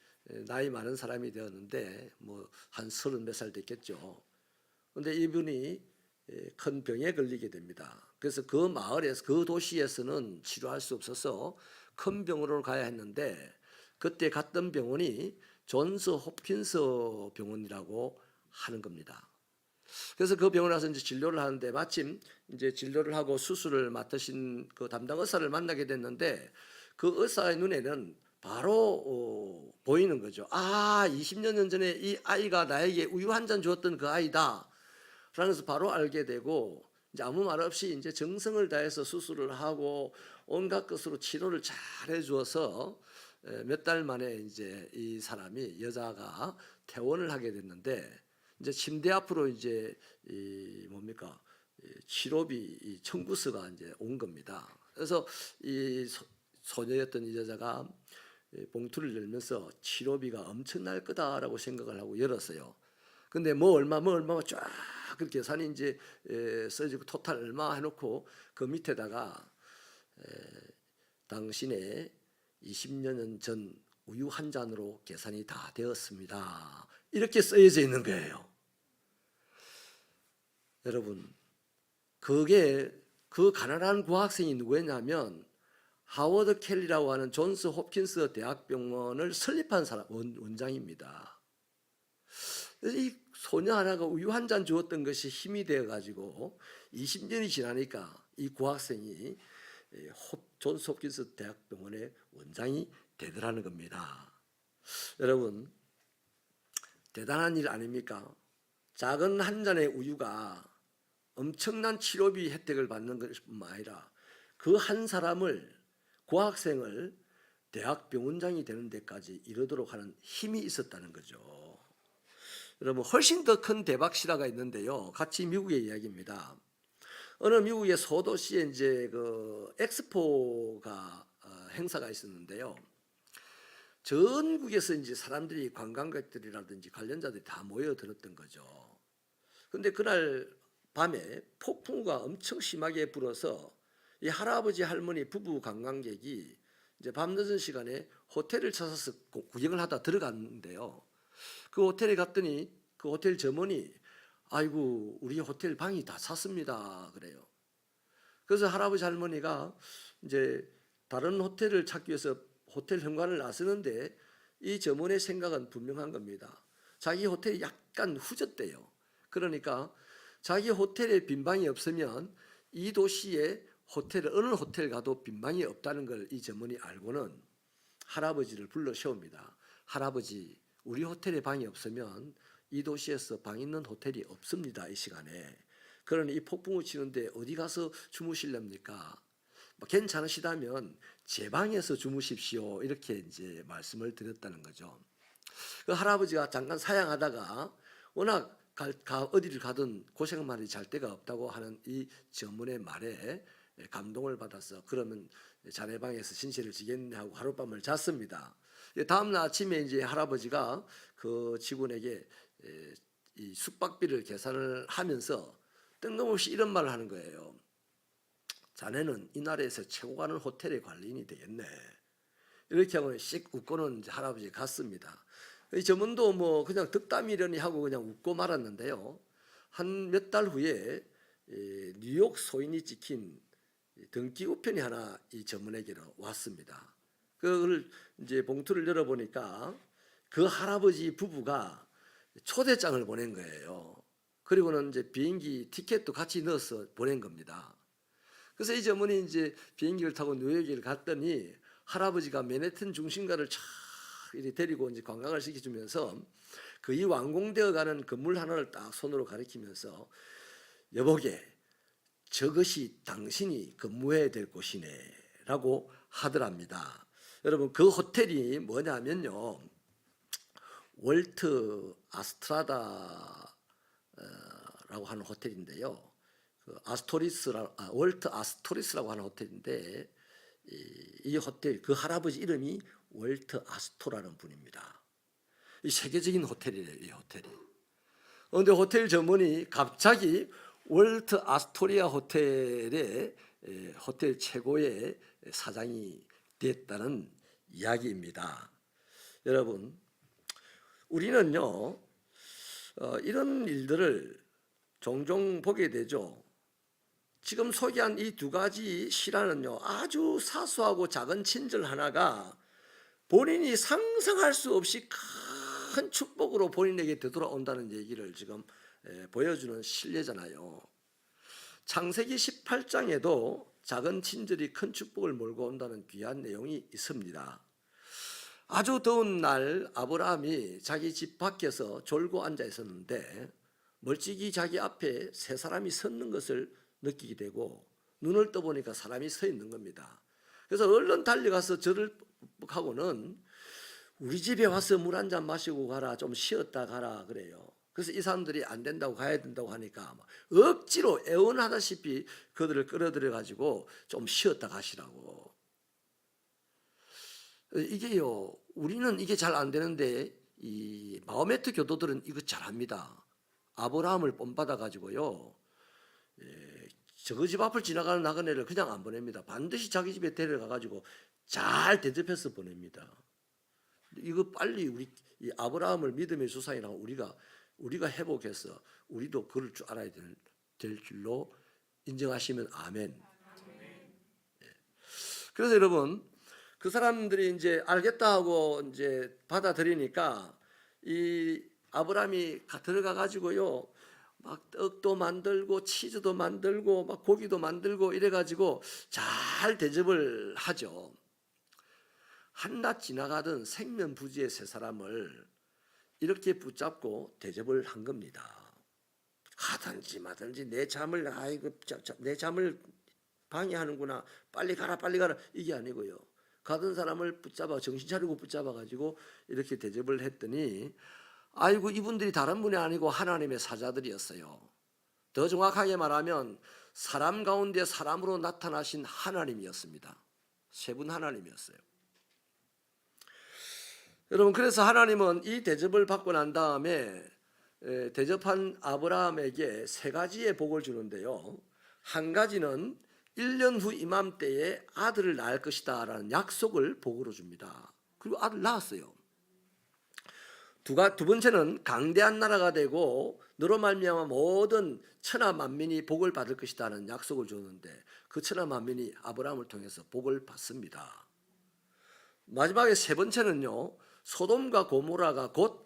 나이 많은 사람이 되었는데 뭐 한 30몇 살 됐겠죠. 그런데 이분이 큰 병에 걸리게 됩니다. 그래서 그 마을에서, 그 도시에서는 치료할 수 없어서 큰 병원으로 가야 했는데 그때 갔던 병원이 존스 홉킨스 병원이라고 하는 겁니다. 그래서 그 병원에 가서 이제 진료를 하는데 마침 이제 진료를 하고 수술을 맡으신 그 담당 의사를 만나게 됐는데 그 의사의 눈에는 바로 보이는 거죠. 아, 20년 전에 이 아이가 나에게 우유 한 잔 주었던 그 아이다. 그래서 바로 알게 되고 이제 아무 말 없이 이제 정성을 다해서 수술을 하고 온갖 것으로 치료를 잘 해주어서 몇 달 만에 이제 이 사람이, 여자가 퇴원을 하게 됐는데 이제 침대 앞으로 이제 이 뭡니까, 치료비 청구서가 이제 온 겁니다. 그래서 이 소녀였던 이 여자가 봉투를 열면서 치료비가 엄청날 거다라고 생각을 하고 열었어요. 근데 뭐 얼마 쫙 그렇게 계산이 이제 써지고 토탈 얼마 해놓고 그 밑에다가 당신의 20년 전 우유 한 잔으로 계산이 다 되었습니다. 이렇게 쓰여져 있는 거예요. 여러분, 그게 그 가난한 고학생이 누구였냐면 하워드 켈리라고 하는 존스 홉킨스 대학병원을 설립한 사람, 원장입니다. 이 소녀 하나가 우유 한 잔 주었던 것이 힘이 되어가지고 20년이 지나니까 이 고학생이 존스 홉킨스 대학병원의 원장이 되더라는 겁니다. 여러분, 대단한 일 아닙니까? 작은 한 잔의 우유가 엄청난 치료비 혜택을 받는 것뿐만 아니라 그 한 사람을, 그 학생을 대학 병원장이 되는 데까지 이르도록 하는 힘이 있었다는 거죠. 여러분, 훨씬 더 큰 대박 실화가 있는데요. 같이 미국의 이야기입니다. 어느 미국의 소도시에 이제 그 엑스포가 행사가 있었는데요. 전국에서 이제 사람들이, 관광객들이라든지 관련자들이 다 모여들었던 거죠. 근데 그날 밤에 폭풍우가 엄청 심하게 불어서 이 할아버지 할머니 부부 관광객이 이제 밤늦은 시간에 호텔을 찾아서 구경을 하다 들어갔는데요. 그 호텔에 갔더니 그 호텔 점원이 아이고 우리 호텔 방이 다 찼습니다 그래요. 그래서 할아버지 할머니가 이제 다른 호텔을 찾기 위해서 호텔 현관을 나서는데 이 점원의 생각은 분명한 겁니다. 자기 호텔이 약간 후졌대요. 그러니까 자기 호텔에 빈 방이 없으면 이 도시에 어느 호텔 가도 빈 방이 없다는 걸 이 점원이 알고는 할아버지를 불러 세웁니다. 할아버지, 우리 호텔에 방이 없으면 이 도시에서 방 있는 호텔이 없습니다. 이 시간에. 그러니 이 폭풍우 치는데 어디 가서 주무실랍니까? 괜찮으시다면 제 방에서 주무십시오. 이렇게 이제 말씀을 드렸다는 거죠. 그 할아버지가 잠깐 사양하다가 워낙 어디를 가든 고생만 잘 데가 없다고 하는 이 점원의 말에 감동을 받아서 그러면 자네 방에서 신세를 지겠네 하고 하룻밤을 잤습니다. 다음 날 아침에 이제 할아버지가 그 직원에게 이 숙박비를 계산을 하면서 뜬금없이 이런 말을 하는 거예요. 자네는 이 나라에서 최고 가는 호텔의 관리인이 되겠네. 이렇게 하고 씩 웃고는 이제 할아버지 갔습니다. 이 점원도 뭐 그냥 덕담이려니 하고 그냥 웃고 말았는데요. 한 몇 달 후에 뉴욕 소인이 찍힌 등기 우편이 하나 이 점원에게로 왔습니다. 그걸 이제 봉투를 열어보니까 그 할아버지 부부가 초대장을 보낸 거예요. 그리고는 이제 비행기 티켓도 같이 넣어서 보낸 겁니다. 그래서 이 점원이 이제 비행기를 타고 뉴욕에 갔더니 할아버지가 맨해튼 중심가를 쫙 이렇게 데리고 이제 관광을 시켜주면서 거의 완공되어 가는 건물 하나를 딱 손으로 가리키면서 여보게 저것이 당신이 근무해야 될 곳이네라고 하더랍니다. 여러분 그 호텔이 뭐냐면요. 월트 아스트라다라고 하는 호텔인데요. 그 월트 아스토리스라고 하는 호텔인데 이 호텔 그 할아버지 이름이 월트 아스토라는 분입니다. 이 세계적인 호텔이래요. 이 호텔이. 그런데 호텔 점원이 갑자기 월트 아스토리아 호텔의 호텔 최고의 사장이 됐다는 이야기입니다. 여러분 우리는요 이런 일들을 종종 보게 되죠. 지금 소개한 이 두 가지 실화는요 아주 사소하고 작은 친절 하나가 본인이 상상할 수 없이 큰 축복으로 본인에게 되돌아온다는 얘기를 지금 보여주는 실례잖아요. 창세기 18장에도 작은 친절이 큰 축복을 몰고 온다는 귀한 내용이 있습니다. 아주 더운 날 아브라함이 자기 집 밖에서 졸고 앉아 있었는데 멀찍이 자기 앞에 세 사람이 섰는 것을 느끼게 되고 눈을 떠보니까 사람이 서 있는 겁니다. 그래서 얼른 달려가서 절을 하고는 우리 집에 와서 물 한 잔 마시고 가라, 좀 쉬었다 가라 그래요. 그래서 이 사람들이 안 된다고 가야 된다고 하니까 억지로 애원하다시피 그들을 끌어들여 가지고 좀 쉬었다 가시라고. 이게요 우리는 이게 잘 안 되는데 이 마호메트 교도들은 이거 잘합니다. 아브라함을 본받아 가지고요 저거 집 앞을 지나가는 나그네를 그냥 안 보냅니다. 반드시 자기 집에 데려가 가지고 잘 대접해서 보냅니다. 이거 빨리 우리 이 아브라함을 믿음의 조상이라고 우리가 회복해서 우리도 그럴 줄 알아야 될 줄로 인정하시면 아멘. 그래서 여러분 그 사람들이 이제 알겠다 하고 이제 받아들이니까 이 아브라함이 들어가 가지고요 막 떡도 만들고 치즈도 만들고 막 고기도 만들고 이래 가지고 잘 대접을 하죠. 한낮 지나가던 생면부지의 세 사람을 이렇게 붙잡고 대접을 한 겁니다. 하든지 마든지 내 잠을 내 잠을 방해하는구나. 빨리 가라 빨리 가라 이게 아니고요. 가던 사람을 붙잡아 정신 차리고 붙잡아 가지고 이렇게 대접을 했더니 아이고 이분들이 다른 분이 아니고 하나님의 사자들이었어요. 더 정확하게 말하면 사람 가운데 사람으로 나타나신 하나님이었습니다. 세 분 하나님이었어요. 여러분 그래서 하나님은 이 대접을 받고 난 다음에 대접한 아브라함에게 세 가지의 복을 주는데요. 한 가지는 1년 후 이맘때에 아들을 낳을 것이다 라는 약속을 복으로 줍니다. 그리고 아들 낳았어요. 두 번째는 강대한 나라가 되고 너로 말미암아 모든 천하 만민이 복을 받을 것이다 는 약속을 줬는데 그 천하 만민이 아브라함을 통해서 복을 받습니다. 마지막에 세 번째는요. 소돔과 고모라가 곧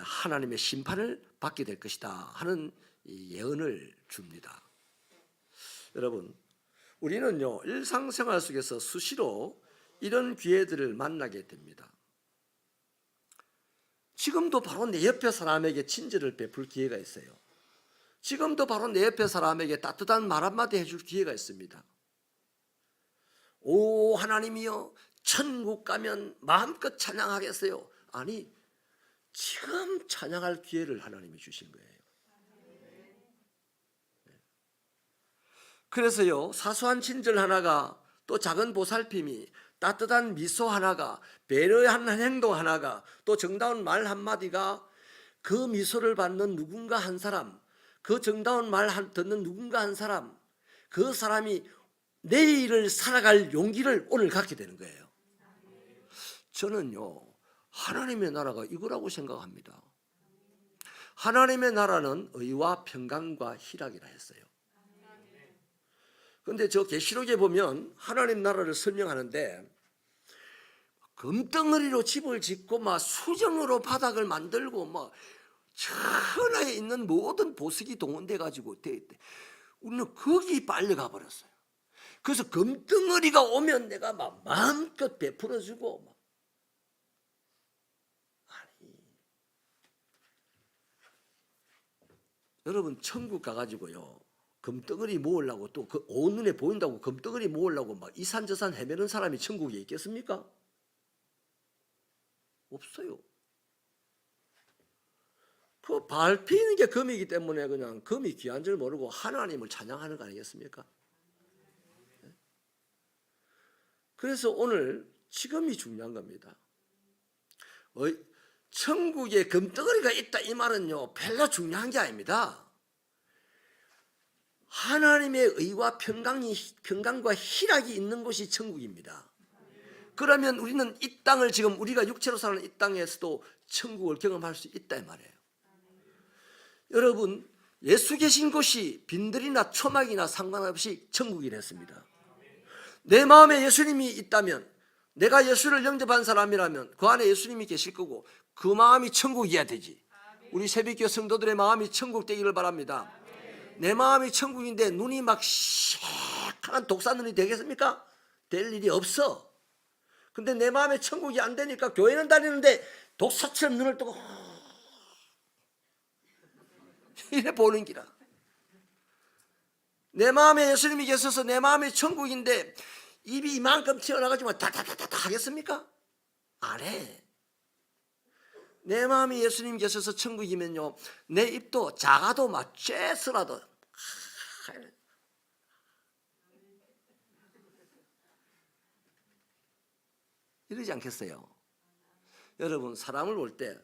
하나님의 심판을 받게 될 것이다 하는 예언을 줍니다. 여러분 우리는요 일상생활 속에서 수시로 이런 기회들을 만나게 됩니다. 지금도 바로 내 옆에 사람에게 친절을 베풀 기회가 있어요. 지금도 바로 내 옆에 사람에게 따뜻한 말 한마디 해줄 기회가 있습니다. 오 하나님이여 천국 가면 마음껏 찬양하겠어요. 아니 지금 찬양할 기회를 하나님이 주신 거예요. 그래서요 사소한 친절 하나가 또 작은 보살핌이 따뜻한 미소 하나가 배려하는 행동 하나가 또 정다운 말 한마디가 그 미소를 받는 누군가 한 사람 그 정다운 말 듣는 누군가 한 사람 그 사람이 내일을 살아갈 용기를 오늘 갖게 되는 거예요. 저는요 하나님의 나라가 이거라고 생각합니다. 하나님의 나라는 의와 평강과 희락이라 했어요. 그런데 저 계시록에 보면 하나님 나라를 설명하는데 금덩어리로 집을 짓고 막 수정으로 바닥을 만들고 막 천하에 있는 모든 보석이 동원돼 가지고 우리는 거기 빨리 가버렸어요. 그래서 금덩어리가 오면 내가 막 마음껏 베풀어주고 막. 아니 여러분 천국 가가지고요 금덩어리 모으려고 또 그 온 눈에 보인다고 금덩어리 모으려고 막 이산저산 헤매는 사람이 천국에 있겠습니까? 없어요. 그 밟히는 게 금이기 때문에 그냥 금이 귀한 줄 모르고 하나님을 찬양하는 거 아니겠습니까? 그래서 오늘 지금이 중요한 겁니다. 천국에 금덩어리가 있다 이 말은요 별로 중요한 게 아닙니다. 하나님의 의와 평강과 희락이 있는 곳이 천국입니다. 그러면 우리는 이 땅을 지금 우리가 육체로 사는 이 땅에서도 천국을 경험할 수 있다 이 말이에요. 여러분 예수 계신 곳이 빈들이나 초막이나 상관없이 천국이랬습니다. 내 마음에 예수님이 있다면 내가 예수를 영접한 사람이라면 그 안에 예수님이 계실 거고 그 마음이 천국이어야 되지. 우리 새벽교 성도들의 마음이 천국 되기를 바랍니다. 내 마음이 천국인데 눈이 막 시커먼 독사 눈이 되겠습니까? 될 일이 없어. 근데 내 마음에 천국이 안 되니까 교회는 다니는데 독사처럼 눈을 뜨고 이래 보는 기라. 내 마음에 예수님이 계셔서 내 마음이 천국인데 입이 이만큼 튀어나가지만 다다다다 하겠습니까? 안 해. 내 마음이 예수님 계셔서 천국이면요 내 입도 작아도 막 쬐스라도 이러지 않겠어요? 여러분 사람을 볼 때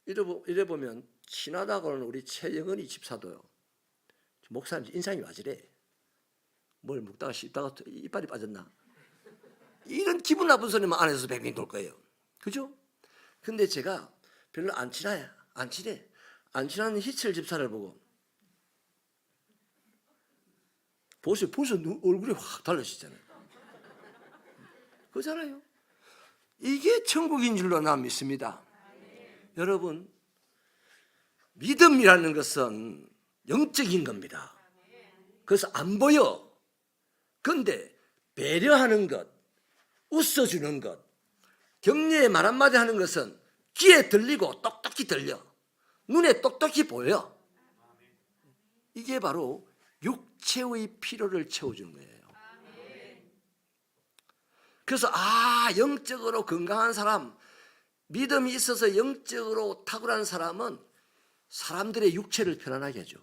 이래 보면 친하다고는 우리 최영은이 집사도요 목사님 인상이 와지래. 뭘 먹다가 씹다가 이빨이 빠졌나? 이런 기분 나쁜 소리만 안에서 뱅뱅 돌 거예요. 그죠? 근데 제가 별로 안 친해. 안 친한 희철 집사를 보고 보세요. 벌써 얼굴이 확 달라지잖아요. 그렇잖아요. 이게 천국인 줄로 난 믿습니다. 여러분 믿음이라는 것은 영적인 겁니다. 그래서 안 보여. 그런데 배려하는 것, 웃어주는 것, 격려의 말 한마디 하는 것은 귀에 들리고 똑똑히 들려. 눈에 똑똑히 보여. 이게 바로 육체의 필요를 채워주는 거예요. 그래서 영적으로 건강한 사람, 믿음이 있어서 영적으로 탁월한 사람은 사람들의 육체를 편안하게 해줘.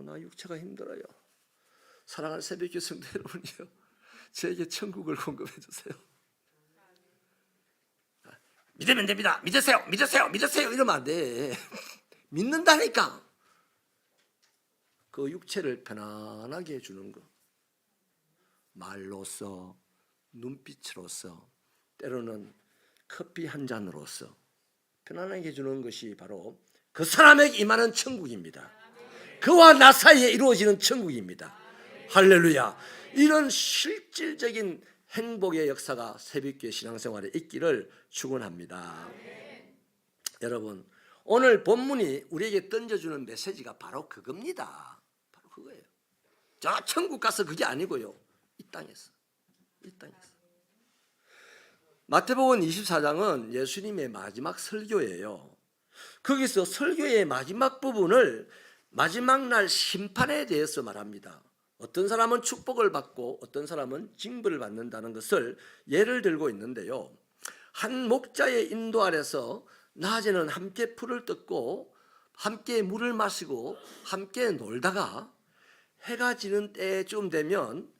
나 육체가 힘들어요. 사랑하는 새벽교 성도 여러분이요, 저에게 천국을 공급해 주세요. 믿으면 됩니다. 믿으세요. 이러면 안 돼. 믿는다니까. 그 육체를 편안하게 해주는 거. 말로써, 눈빛으로써, 때로는 커피 한 잔으로써 편안하게 해주는 것이 바로 그 사람에게 임하는 천국입니다. 그와 나 사이에 이루어지는 천국입니다. 할렐루야. 이런 실질적인 행복의 역사가 새벽교회 신앙생활에 있기를 축원합니다. 여러분, 오늘 본문이 우리에게 던져주는 메시지가 바로 그겁니다. 바로 그거예요. 저 천국 가서 그게 아니고요, 이 땅에서. 마태복음 24장은 예수님의 마지막 설교예요. 거기서 설교의 마지막 부분을 마지막 날 심판에 대해서 말합니다. 어떤 사람은 축복을 받고 어떤 사람은 징벌을 받는다는 것을 예를 들고 있는데요, 한 목자의 인도 아래서 낮에는 함께 풀을 뜯고 함께 물을 마시고 함께 놀다가 해가 지는 때쯤 되면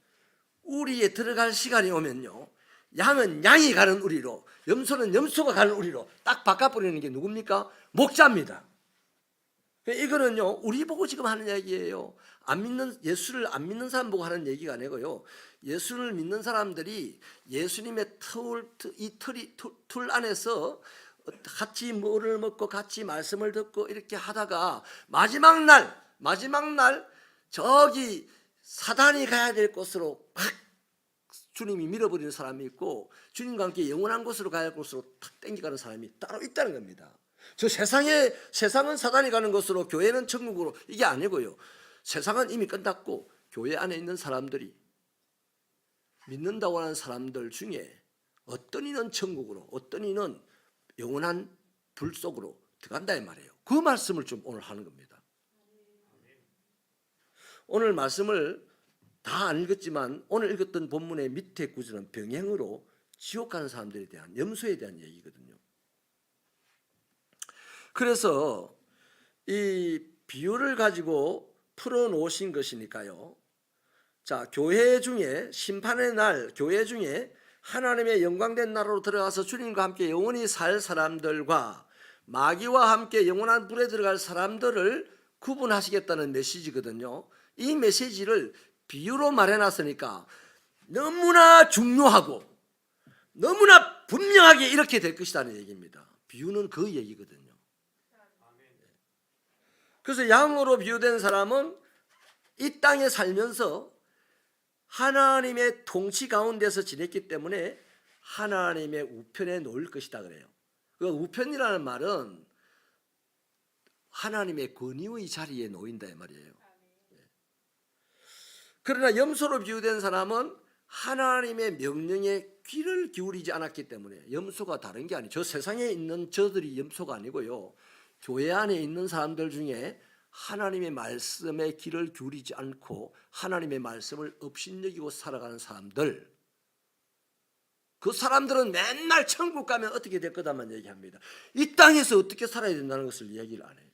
우리에 들어갈 시간이 오면요, 양은 양이 가는 우리로, 염소는 염소가 가는 우리로 딱 바꿔버리는 게 누굽니까? 목자입니다. 이거는요, 우리 보고 지금 하는 얘기예요. 예수를 안 믿는 사람 보고 하는 얘기가 아니고요, 예수를 믿는 사람들이 예수님의 틀 안에서 같이 뭐를 먹고 같이 말씀을 듣고 이렇게 하다가 마지막 날 저기 사단이 가야 될 곳으로 확 주님이 밀어버리는 사람이 있고, 주님과 함께 영원한 곳으로 가야 할 곳으로 탁 땡겨가는 사람이 따로 있다는 겁니다. 저 세상은 사단이 가는 곳으로, 교회는 천국으로, 이게 아니고요, 세상은 이미 끝났고 교회 안에 있는 사람들이, 믿는다고 하는 사람들 중에 어떤 이는 천국으로, 어떤 이는 영원한 불 속으로 들어간다 이 말이에요. 그 말씀을 좀 오늘 하는 겁니다. 오늘 말씀을 다 안 읽었지만 오늘 읽었던 본문의 밑에 구절은 병행으로 지옥 가는 사람들에 대한, 염소에 대한 얘기거든요. 그래서 이 비유를 가지고 풀어놓으신 것이니까요, 자, 교회 중에 심판의 날, 교회 중에 하나님의 영광된 나라로 들어가서 주님과 함께 영원히 살 사람들과 마귀와 함께 영원한 불에 들어갈 사람들을 구분하시겠다는 메시지거든요. 이 메시지를 비유로 말해놨으니까 너무나 중요하고 너무나 분명하게 이렇게 될 것이라는 얘기입니다. 비유는 그 얘기거든요. 그래서 양으로 비유된 사람은 이 땅에 살면서 하나님의 통치 가운데서 지냈기 때문에 하나님의 우편에 놓일 것이다 그래요. 그 우편이라는 말은 하나님의 권위의 자리에 놓인다 이 말이에요. 그러나 염소로 비유된 사람은 하나님의 명령에 귀를 기울이지 않았기 때문에, 염소가 다른 게 아니에요. 저 세상에 있는 저들이 염소가 아니고요, 교회 안에 있는 사람들 중에 하나님의 말씀에 귀를 기울이지 않고 하나님의 말씀을 업신여기고 살아가는 사람들, 그 사람들은 맨날 천국 가면 어떻게 될 거다만 얘기합니다. 이 땅에서 어떻게 살아야 된다는 것을 이야기를 안 해요.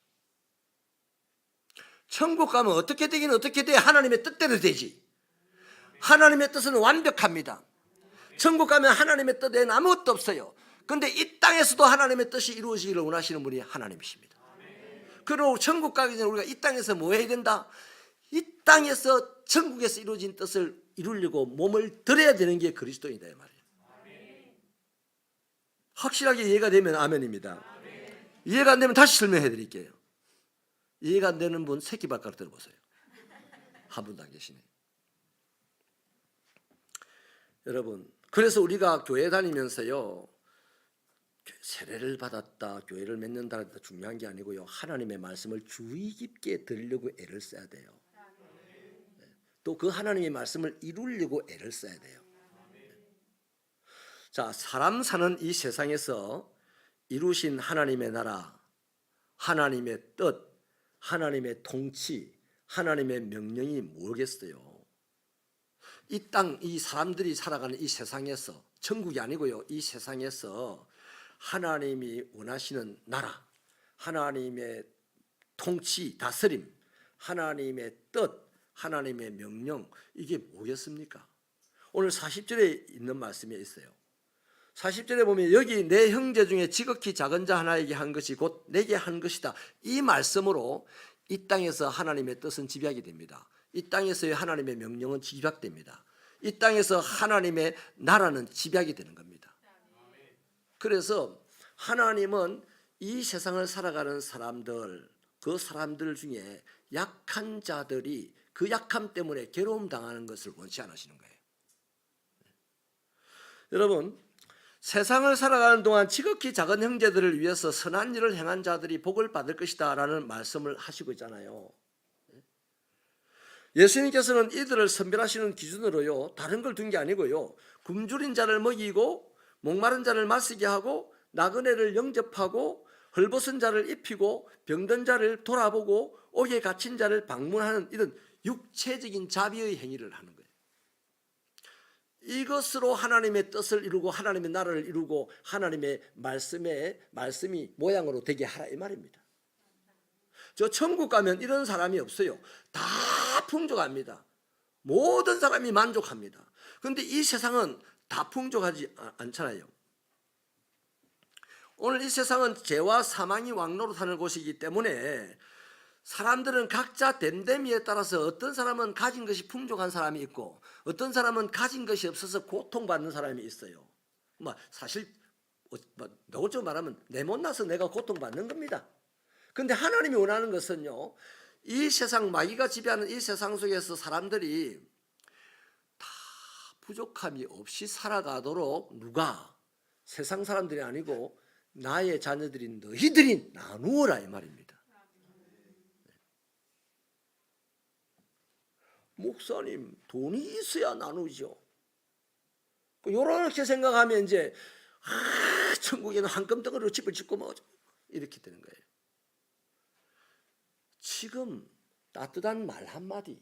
천국 가면 어떻게 되긴 어떻게 돼? 하나님의 뜻대로 되지. 하나님의 뜻은 완벽합니다. 천국 가면 하나님의 뜻에는 아무것도 없어요. 그런데 이 땅에서도 하나님의 뜻이 이루어지기를 원하시는 분이 하나님이십니다. 그리고 천국 가기 전에 우리가 이 땅에서 뭐 해야 된다? 이 땅에서 천국에서 이루어진 뜻을 이루려고 몸을 들여야 되는 게 그리스도이다 이 말이에요. 확실하게 이해가 되면 아멘입니다. 이해가 안 되면 다시 설명해 드릴게요. 이해가 안 되는 분 새끼발가락 들어보세요. 한 분도 안 계시네. 여러분, 그래서 우리가 교회 다니면서요, 세례를 받았다, 교회를 맺는다 중요한 게 아니고요, 하나님의 말씀을 주의 깊게 들으려고 애를 써야 돼요. 또 그 하나님의 말씀을 이루려고 애를 써야 돼요. 자, 사람 사는 이 세상에서 이루신 하나님의 나라, 하나님의 뜻, 하나님의 통치, 하나님의 명령이 뭐겠어요? 이 땅, 이 사람들이 살아가는 이 세상에서, 천국이 아니고요, 이 세상에서 하나님이 원하시는 나라, 하나님의 통치, 다스림, 하나님의 뜻, 하나님의 명령, 이게 뭐겠습니까? 오늘 40절에 있는 말씀에 있어요. 40절에 보면 여기 내 형제 중에 지극히 작은 자 하나에게 한 것이 곧 내게 한 것이다. 이 말씀으로 이 땅에서 하나님의 뜻은 집약이 됩니다. 이 땅에서의 하나님의 명령은 집약됩니다. 이 땅에서 하나님의 나라는 집약이 되는 겁니다. 그래서 하나님은 이 세상을 살아가는 사람들, 그 사람들 중에 약한 자들이 그 약함 때문에 괴로움 당하는 것을 원치 않으시는 거예요. 여러분, 세상을 살아가는 동안 지극히 작은 형제들을 위해서 선한 일을 행한 자들이 복을 받을 것이다 라는 말씀을 하시고 있잖아요. 예수님께서는 이들을 선별하시는 기준으로요, 다른 걸 둔 게 아니고요, 굶주린 자를 먹이고 목마른 자를 마시게 하고 나그네를 영접하고 헐벗은 자를 입히고 병든 자를 돌아보고 옥에 갇힌 자를 방문하는 이런 육체적인 자비의 행위를 하는 거예요. 이것으로 하나님의 뜻을 이루고 하나님의 나라를 이루고 하나님의 말씀이 모양으로 되게 하라 이 말입니다. 저 천국 가면 이런 사람이 없어요. 다 풍족합니다. 모든 사람이 만족합니다. 그런데 이 세상은 다 풍족하지 않잖아요. 오늘 이 세상은 죄와 사망이 왕노릇하는 곳이기 때문에 사람들은 각자 됨됨이에 따라서 어떤 사람은 가진 것이 풍족한 사람이 있고 어떤 사람은 가진 것이 없어서 고통받는 사람이 있어요. 사실 노골적으로 말하면 내 못나서 내가 고통받는 겁니다. 그런데 하나님이 원하는 것은요, 이 세상 마귀가 지배하는 이 세상 속에서 사람들이 다 부족함이 없이 살아가도록 누가? 세상 사람들이 아니고 나의 자녀들인 너희들이 나누어라 이 말입니다. 목사님, 돈이 있어야 나누죠. 이렇게 생각하면 이제 천국에는 한 끔덩이로 집을 짓고 뭐 이렇게 되는 거예요. 지금 따뜻한 말 한마디,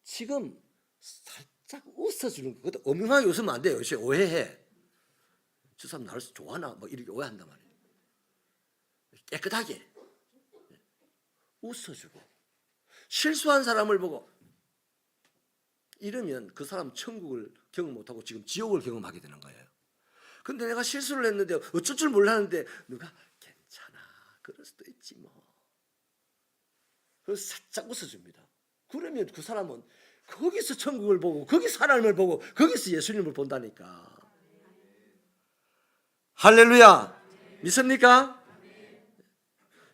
지금 살짝 웃어주는 거, 그것도 엄하게 웃으면 안 돼요. 오해해. 저 사람 나를 좋아하나? 뭐 이렇게 오해한단 말이에요. 깨끗하게 웃어주고, 실수한 사람을 보고 이러면 그 사람 천국을 경험 못하고 지금 지옥을 경험하게 되는 거예요. 근데 내가 실수를 했는데 어쩔 줄 몰랐는데 누가 괜찮아, 그럴 수도 있지 뭐. 그래서 살짝 웃어줍니다. 그러면 그 사람은 거기서 천국을 보고 거기서 하나님을 보고 거기서 예수님을 본다니까. 할렐루야. 믿습니까?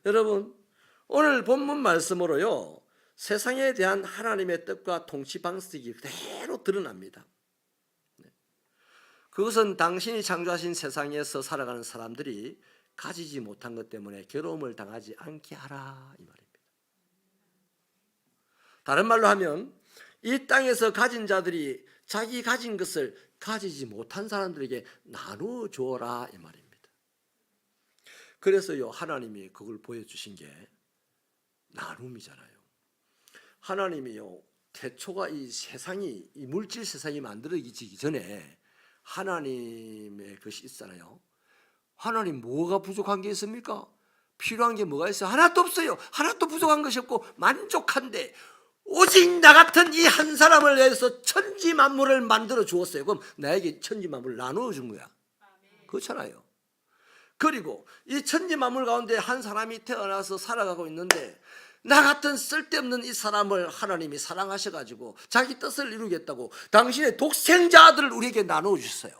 여러분, 오늘 본문 말씀으로요, 세상에 대한 하나님의 뜻과 통치 방식이 그대로 드러납니다. 그것은 당신이 창조하신 세상에서 살아가는 사람들이 가지지 못한 것 때문에 괴로움을 당하지 않게 하라 이 말입니다. 다른 말로 하면 이 땅에서 가진 자들이 자기 가진 것을 가지지 못한 사람들에게 나누어 주어라 이 말입니다. 그래서요, 하나님이 그걸 보여주신 게 나눔이잖아요. 하나님이요, 태초가 이 세상이, 이 물질 세상이 만들어지기 전에 하나님의 것이 있잖아요. 하나님 뭐가 부족한 게 있습니까? 필요한 게 뭐가 있어요? 하나도 없어요. 하나도 부족한 것이 없고 만족한데 오직 나 같은 이 한 사람을 위해서 천지 만물을 만들어 주었어요. 그럼 나에게 천지 만물을 나누어 준 거야. 그렇잖아요. 그리고 이 천지 만물 가운데 한 사람이 태어나서 살아가고 있는데 나 같은 쓸데없는 이 사람을 하나님이 사랑하셔가지고 자기 뜻을 이루겠다고 당신의 독생자 아들을 우리에게 나누어 주셨어요.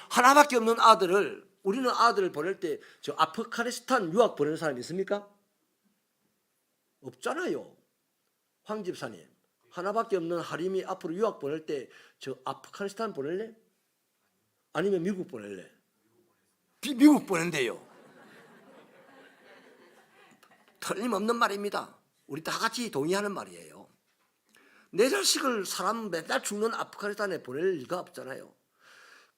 하나밖에 없는 아들을, 우리는 아들을 보낼 때 저 아프가니스탄 유학 보내는 사람 있습니까? 없잖아요. 황 집사님, 하나밖에 없는 하림이 앞으로 유학 보낼 때 저 아프가니스탄 보낼래? 아니면 미국 보낼래? 미국 보낸대요. 틀림없는 말입니다. 우리 다 같이 동의하는 말이에요. 내 자식을 사람 맨날 죽는 아프가니스탄에 보낼 리가 없잖아요.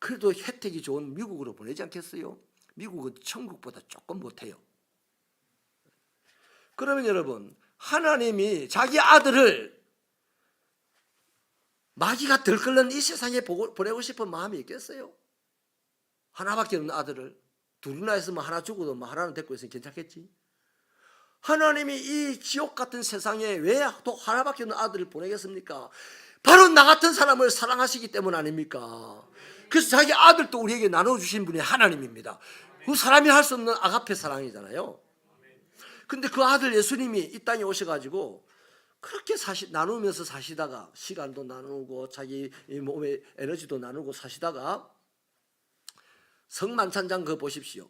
그래도 혜택이 좋은 미국으로 보내지 않겠어요? 미국은 천국보다 조금 못해요. 그러면 여러분, 하나님이 자기 아들을 마귀가 들끓는 이 세상에 보내고 싶은 마음이 있겠어요? 하나밖에 없는 아들을. 둘이나 있으면 하나 죽어도 하나는 데리고 있으면 괜찮겠지? 하나님이 이 지옥 같은 세상에 왜 또 하나밖에 없는 아들을 보내겠습니까? 바로 나 같은 사람을 사랑하시기 때문 아닙니까? 그래서 자기 아들도 우리에게 나눠주신 분이 하나님입니다. 그 사람이 할 수 없는 아가페 사랑이잖아요. 근데 그 아들 예수님이 이 땅에 오셔가지고 그렇게 나누면서 사시다가 시간도 나누고 자기 몸의 에너지도 나누고 사시다가 성만찬장 그거 보십시오.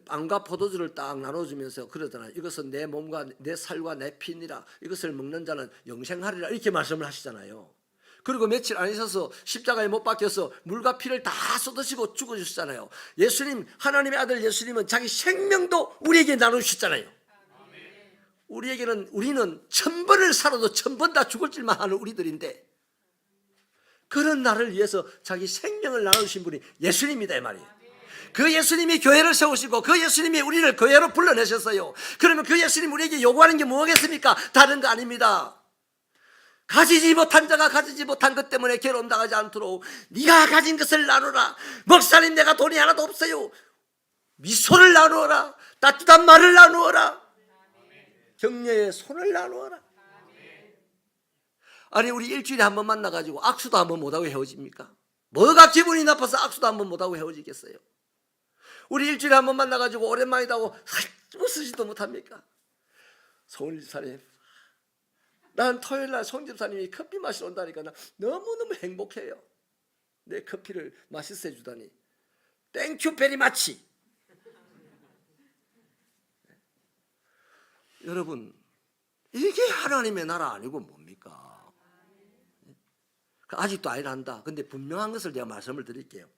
빵과 포도주를 딱 나눠주면서 그러잖아요. 이것은 내 몸과 내 살과 내 피니라. 이것을 먹는 자는 영생하리라. 이렇게 말씀을 하시잖아요. 그리고 며칠 안 있어서 십자가에 못 박혀서 물과 피를 다 쏟으시고 죽어주셨잖아요. 예수님, 하나님의 아들 예수님은 자기 생명도 우리에게 나누셨잖아요. 우리는 1000번을 살아도 1000번 다 죽을 줄만 하는 우리들인데 그런 나를 위해서 자기 생명을 나누신 분이 예수님이다 이 말이에요. 그 예수님이 교회를 세우시고 그 예수님이 우리를 교회로 불러내셨어요. 그러면 그 예수님 우리에게 요구하는 게 뭐겠습니까? 다른 거 아닙니다. 가지지 못한 자가 가지지 못한 것 때문에 괴로움 당하지 않도록 네가 가진 것을 나누라. 목사님, 내가 돈이 하나도 없어요. 미소를 나누어라. 따뜻한 말을 나누어라. 격려의 손을 나누어라. 아니, 우리 일주일에 한 번 만나가지고 악수도 한 번 못하고 헤어집니까? 뭐가 기분이 나빠서 악수도 한 번 못하고 헤어지겠어요? 우리 일주일에 한 번 만나가지고 오랜만이다고 웃으지도 못합니까? 송일 집사님, 난 토요일날 송 집사님이 커피 마시러 온다니까 나 너무너무 행복해요. 내 커피를 맛있어 해주다니. 땡큐 베리 마치. 여러분, 이게 하나님의 나라 아니고 뭡니까? 아직도 아니란다. 근데 분명한 것을 제가 말씀을 드릴게요.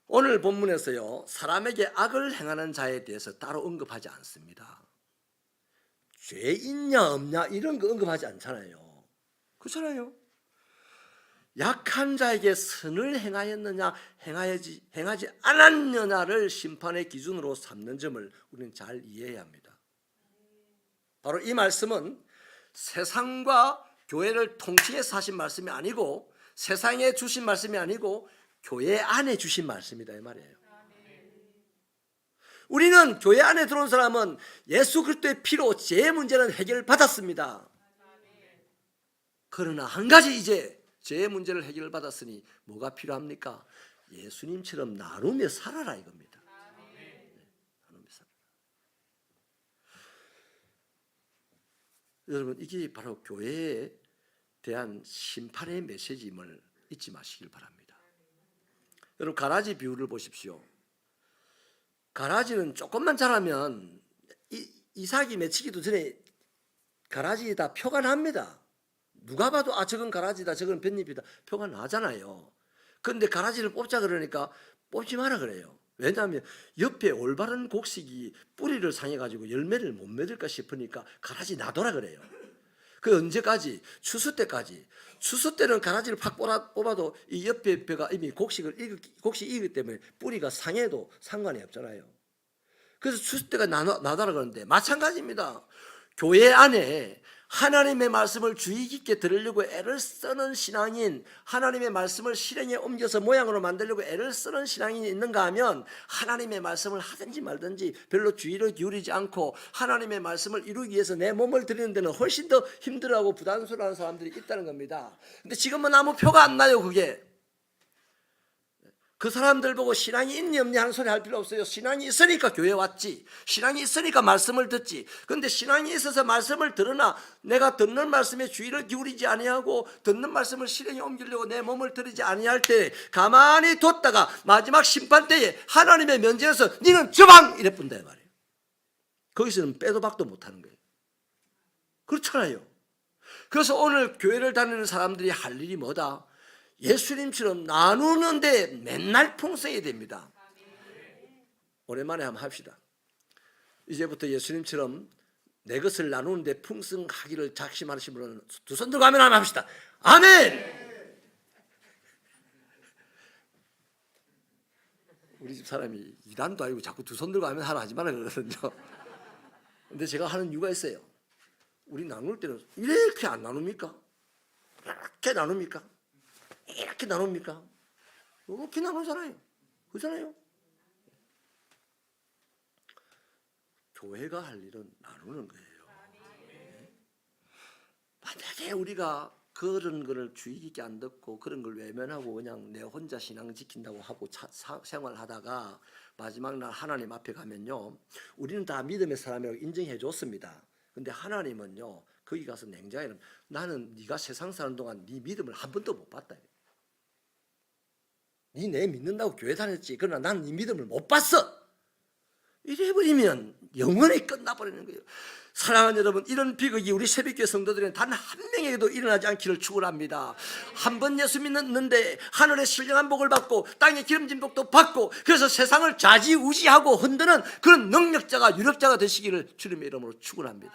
오늘 본문에서요, 사람에게 악을 행하는 자에 대해서 따로 언급하지 않습니다. 죄 있냐 없냐 이런 거 언급하지 않잖아요. 그렇잖아요. 약한 자에게 선을 행하였느냐 행하지 않았느냐를 심판의 기준으로 삼는 점을 우리는 잘 이해해야 합니다. 바로 이 말씀은 세상과 교회를 통칭해서 하신 말씀이 아니고 세상에 주신 말씀이 아니고 교회 안에 주신 말씀이다 이 말이에요. 우리는 교회 안에 들어온 사람은 예수 그리스도의 피로 죄의 문제는 해결을 받았습니다. 그러나 한 가지 이제 죄의 문제를 해결을 받았으니 뭐가 필요합니까? 예수님처럼 나누며 살아라 이겁니다. 나누며 살아라. 여러분, 이게 바로 교회에 대한 심판의 메시지임을 잊지 마시길 바랍니다. 여러분, 가라지 비유를 보십시오. 가라지는 조금만 자라면 이삭이 맺히기도 전에 가라지 다 표가 납니다. 누가 봐도 저건 가라지다 저건 볏잎이다 표가 나잖아요. 그런데 가라지를 뽑자 그러니까 뽑지 마라 그래요. 왜냐하면 옆에 올바른 곡식이 뿌리를 상해가지고 열매를 못 맺을까 싶으니까 가라지 놔둬라 그래요. 그 언제까지? 추수 때까지. 추수 때는 가라지를 팍 뽑아도 이 옆에 벼가 이미 곡식이 익기 때문에 뿌리가 상해도 상관이 없잖아요. 그래서 추수 때가 놔둬라 그러는데 마찬가지입니다. 교회 안에 하나님의 말씀을 주의 깊게 들으려고 애를 쓰는 신앙인, 하나님의 말씀을 실행에 옮겨서 모양으로 만들려고 애를 쓰는 신앙인이 있는가 하면 하나님의 말씀을 하든지 말든지 별로 주의를 기울이지 않고 하나님의 말씀을 이루기 위해서 내 몸을 드리는 데는 훨씬 더 힘들어하고 부담스러워하는 사람들이 있다는 겁니다. 근데 지금은 아무 표가 안 나요. 그게 그 사람들 보고 신앙이 있니 없니 하는 소리 할 필요 없어요. 신앙이 있으니까 교회 왔지. 신앙이 있으니까 말씀을 듣지. 그런데 신앙이 있어서 말씀을 들으나 내가 듣는 말씀에 주의를 기울이지 아니하고 듣는 말씀을 실행에 옮기려고 내 몸을 들이지 아니할 때 가만히 뒀다가 마지막 심판 때에 하나님의 면전에서 니는 저방 이래 뿐다 이 말이에요. 거기서는 빼도 박도 못하는 거예요. 그렇잖아요. 그래서 오늘 교회를 다니는 사람들이 할 일이 뭐다? 예수님처럼 나누는데 맨날 풍성해야 됩니다. 오랜만에 한번 합시다. 이제부터 예수님처럼 내 것을 나누는데 풍성하기를 작심하시는 분은 두 손 들고 아멘 한번 합시다. 아멘. 우리 집 사람이 이란도 아니고 자꾸 두 손 들고 하면 하나 하지 말라 그러거든요. 근데 제가 하는 이유가 있어요. 우리 나눌 때는 이렇게 안 나눕니까? 이렇게 나눕니까? 이렇게 나눕니까? 이렇게 나누잖아요. 그렇잖아요. 교회가 할 일은 나누는 거예요. 만약에 우리가 그런 거를 주의 깊게 안 듣고 그런 걸 외면하고 그냥 내 혼자 신앙 지킨다고 하고 생활하다가 마지막 날 하나님 앞에 가면요, 우리는 다 믿음의 사람이라고 인정해 줬습니다. 근데 하나님은요, 거기 가서 냉정하게 나는 네가 세상 사는 동안 네 믿음을 한 번도 못 봤다. 네 내 믿는다고 교회 다녔지. 그러나 나는 네 믿음을 못 봤어. 이래버리면 영원히 끝나버리는 거예요. 사랑하는 여러분, 이런 비극이 우리 새벽교회 성도들은 단 한 명에게도 일어나지 않기를 축원합니다. 한 번 예수 믿는데 하늘의 신령한 복을 받고 땅의 기름진 복도 받고 그래서 세상을 좌지우지하고 흔드는 그런 능력자가 유력자가 되시기를 주님의 이름으로 축원합니다.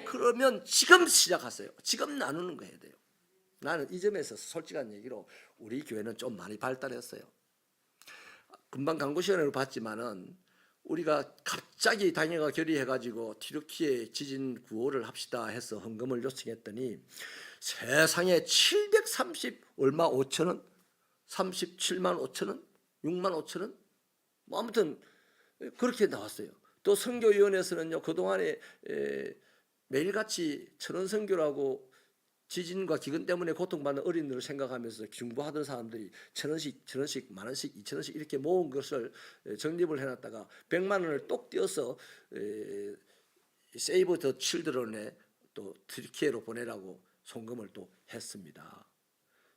그러면 지금 시작하세요. 지금 나누는 거 해야 돼요. 나는 이 점에서 솔직한 얘기로 우리 교회는 좀 많이 발달했어요. 금방 광고 시간으로 봤지만은 우리가 갑자기 당회가 결의해가지고 튀르키예 지진 구호를 합시다 해서 헌금을 요청했더니 세상에 730 얼마 5천 원, 37만 5천 원, 6만 5천 원, 뭐 아무튼 그렇게 나왔어요. 또 선교위원회에서는요, 그동안에 매일같이 천원 선교라고 지진과 기근 때문에 고통받는 어린이들을 생각하면서 중보하던 사람들이 1,000원씩, 만원씩, 2,000원씩 이렇게 모은 것을 적립을 해놨다가 100만 원을 똑 떼어서 세이브 더 칠드런에 또 튀르키예로 보내라고 송금을 또 했습니다.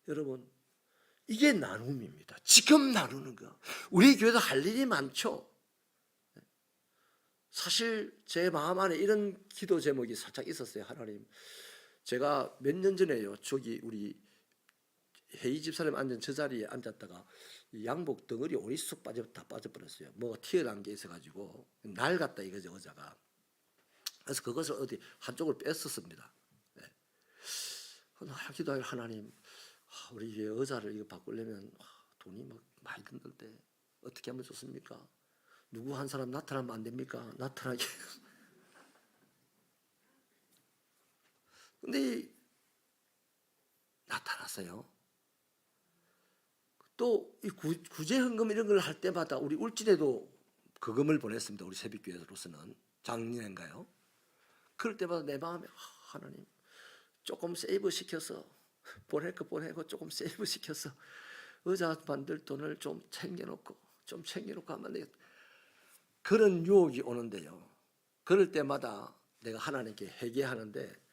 여러분, 이게 나눔입니다. 지금 나누는 거. 우리 교회도 할 일이 많죠. 사실 제 마음 안에 이런 기도 제목이 살짝 있었어요. 하나님, 제가 몇 년 전에요, 저기 우리 회의 집사님 앉은 저 자리에 앉았다가 이 양복 덩어리 옷이 쑥 다 빠져버렸어요. 뭐가 튀어나온 게 있어가지고 낡았다 이거죠, 의자가. 그래서 그것을 어디 한쪽을 뺐었습니다. 네. 기도할 하나님, 우리 교회 의자를 이거 바꾸려면 돈이 막 많이 든던데 어떻게 하면 좋습니까? 누구 한 사람 나타나면 안 됩니까? 나타나게. 근데 나타났어요. 또 이 구제 헌금 이런 걸 할 때마다 우리 울진에도 거금을 보냈습니다. 우리 새벽교회로서는 작년인가요? 그럴 때마다 내 마음에 하나님, 조금 세이브 시켜서 보낼 거 보내고 조금 세이브 시켜서 의자 만들 돈을 좀 챙겨놓고 하면 되겠다. 그런 유혹이 오는데요. 그럴 때마다 내가 하나님께 회개하는데,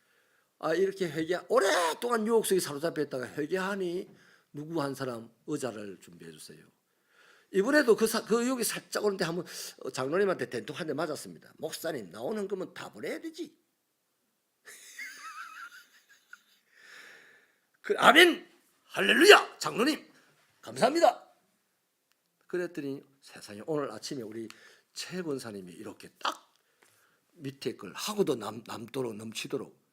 이렇게 오랫동안 유혹 속에 사로잡혀 있다가 회개하니 누구 한 사람 의자를 준비해 주세요. 이번에도 그 유혹이 살짝 오는데 한번 장로님한테 된통 한 대 맞았습니다. 목사님, 나오는 거면 다 보내야 되지. 아멘, 할렐루야, 장로님 감사합니다. 그랬더니 세상에 오늘 아침에 우리 최 권사님이 이렇게 딱 밑에 걸 하고도 남도록 넘치도록,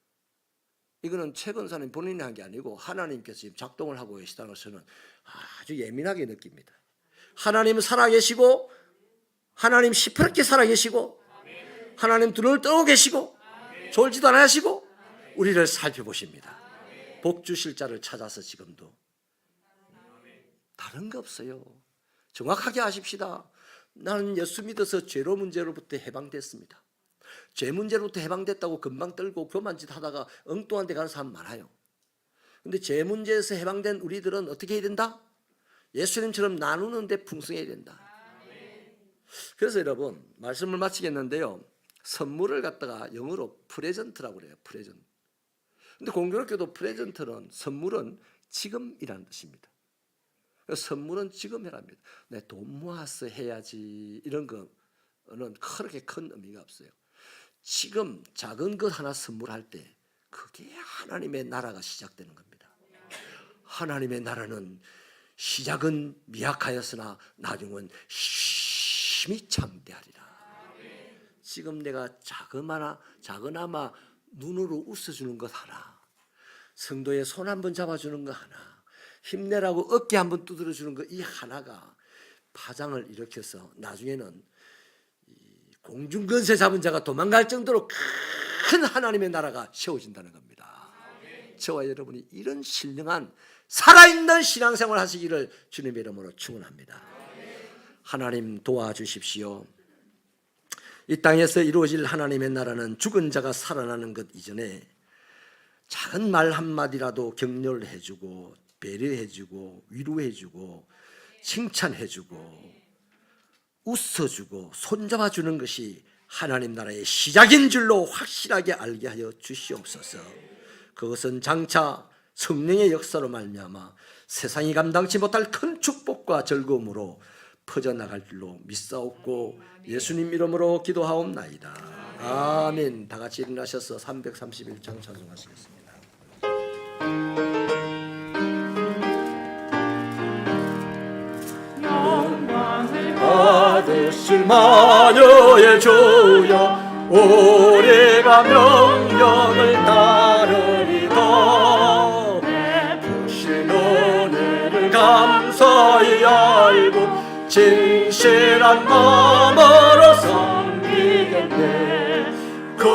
이거는 최 권사님 본인이 한 게 아니고 하나님께서 지금 작동을 하고 계시다는 것을 아주 예민하게 느낍니다. 하나님은 살아계시고, 하나님 시퍼렇게 살아계시고, 하나님 눈을 뜨고 계시고, 졸지도 안 하시고 우리를 살펴보십니다. 복 주실 자를 찾아서 지금도. 다른 거 없어요. 정확하게 아십시다. 나는 예수 믿어서 죄로 문제로부터 해방됐습니다. 죄 문제로부터 해방됐다고 금방 떨고 교만 짓 하다가 엉뚱한 데 가는 사람 많아요. 근데 죄 문제에서 해방된 우리들은 어떻게 해야 된다? 예수님처럼 나누는데 풍성해야 된다. 그래서 여러분, 말씀을 마치겠는데요, 선물을 갖다가 영어로 프레젠트라고 그래요. 프레젠트. 근데 공교롭게도 프레젠트는, 선물은 지금이라는 뜻입니다. 선물은 지금 해랍니다. 내 돈 모아서 해야지 이런 거는 그렇게 큰 의미가 없어요. 지금 작은 것 하나 선물할 때 그게 하나님의 나라가 시작되는 겁니다. 하나님의 나라는 시작은 미약하였으나 나중은 힘이 창대하리라. 지금 내가 작은아마 눈으로 웃어주는 것 하나, 성도의 손 한번 잡아주는 거 하나, 힘내라고 어깨 한번 두드려주는 거 이 하나가 파장을 일으켜서 나중에는 공중권세 잡은 자가 도망갈 정도로 큰 하나님의 나라가 세워진다는 겁니다. 저와 여러분이 이런 신령한 살아있는 신앙생활 하시기를 주님의 이름으로 축원합니다. 하나님 도와주십시오. 이 땅에서 이루어질 하나님의 나라는 죽은 자가 살아나는 것 이전에 작은 말 한마디라도 격려를 해주고 배려해주고 위로해주고 칭찬해주고 웃어주고 손잡아주는 것이 하나님 나라의 시작인 줄로 확실하게 알게 하여 주시옵소서. 그것은 장차 성령의 역사로 말미암아 세상이 감당치 못할 큰 축복과 즐거움으로 퍼져나갈 줄로 믿사옵고 예수님 이름으로 기도하옵나이다. 아멘. 다 같이 일어나셔서 331장 찬송하시겠습니다. 영광을 받으실 마녀의 주여 우리가 명령을 따르리다. 주신 은혜를 감사히 알고 진실한 마음으로 섬기겠네. 그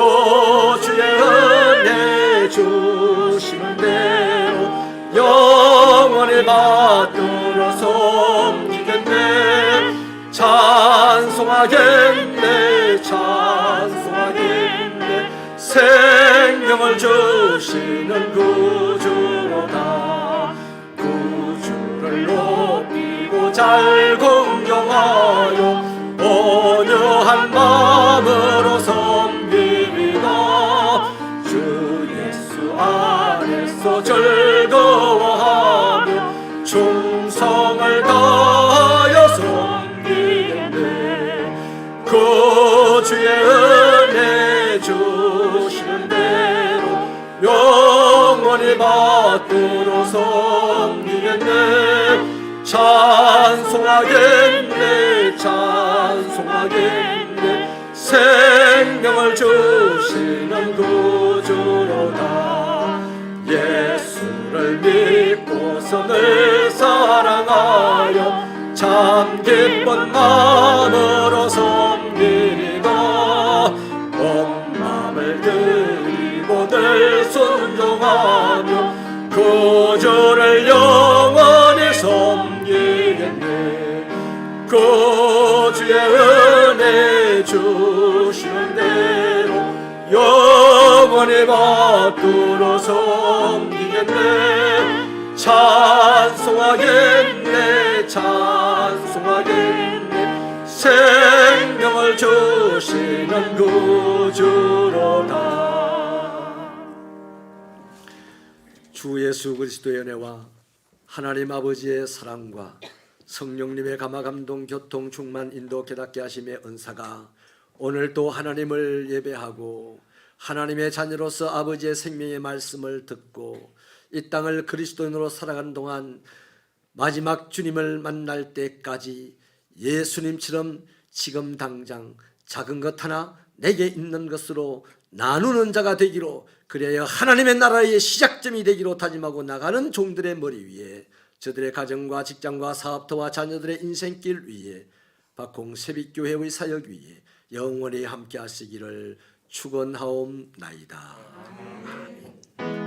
주의 은혜 주시는 대로 영원히 받들어 섬기겠네. 찬송하겠네 찬송하겠네. 생명을 주시는 구주로다. 구주를 높이고 잘 공경하여 온유한 마음으로 섬기리다. 주 예수 안에서 즐거워하며 충성을 다하여 섬기겠네. 그 주의 은혜 주시는 대로 영원히 받들어 섬기겠네. 찬송하겠네 찬송하겠네. 생명을 주시는 구주로다. 예수를 믿고서 늘 사랑하여 참 기쁜 마음으로 섬기리다. 온 마음을 드리고 늘 순종하며 구주를 영원히 섬기겠네. 그 주의 은혜 주시는 대로 영원히 받들어 섬기겠네. 찬송하겠네 찬송하겠네. 생명을 주시는 구주로다. 주 예수 그리스도의 은혜와 하나님 아버지의 사랑과 성령님의 감화감동 교통 충만 인도 깨닫게 하심의 은사가 오늘도 하나님을 예배하고 하나님의 자녀로서 아버지의 생명의 말씀을 듣고 이 땅을 그리스도인으로 살아가는 동안 마지막 주님을 만날 때까지 예수님처럼 지금 당장 작은 것 하나 내게 있는 것으로 나누는 자가 되기로, 그래야 하나님의 나라의 시작점이 되기로 다짐하고 나가는 종들의 머리 위에, 저들의 가정과 직장과 사업터와 자녀들의 인생길 위에, 박홍 세빛교회의 사역 위에 영원히 함께 하시기를 축원하옵나이다. 아멘.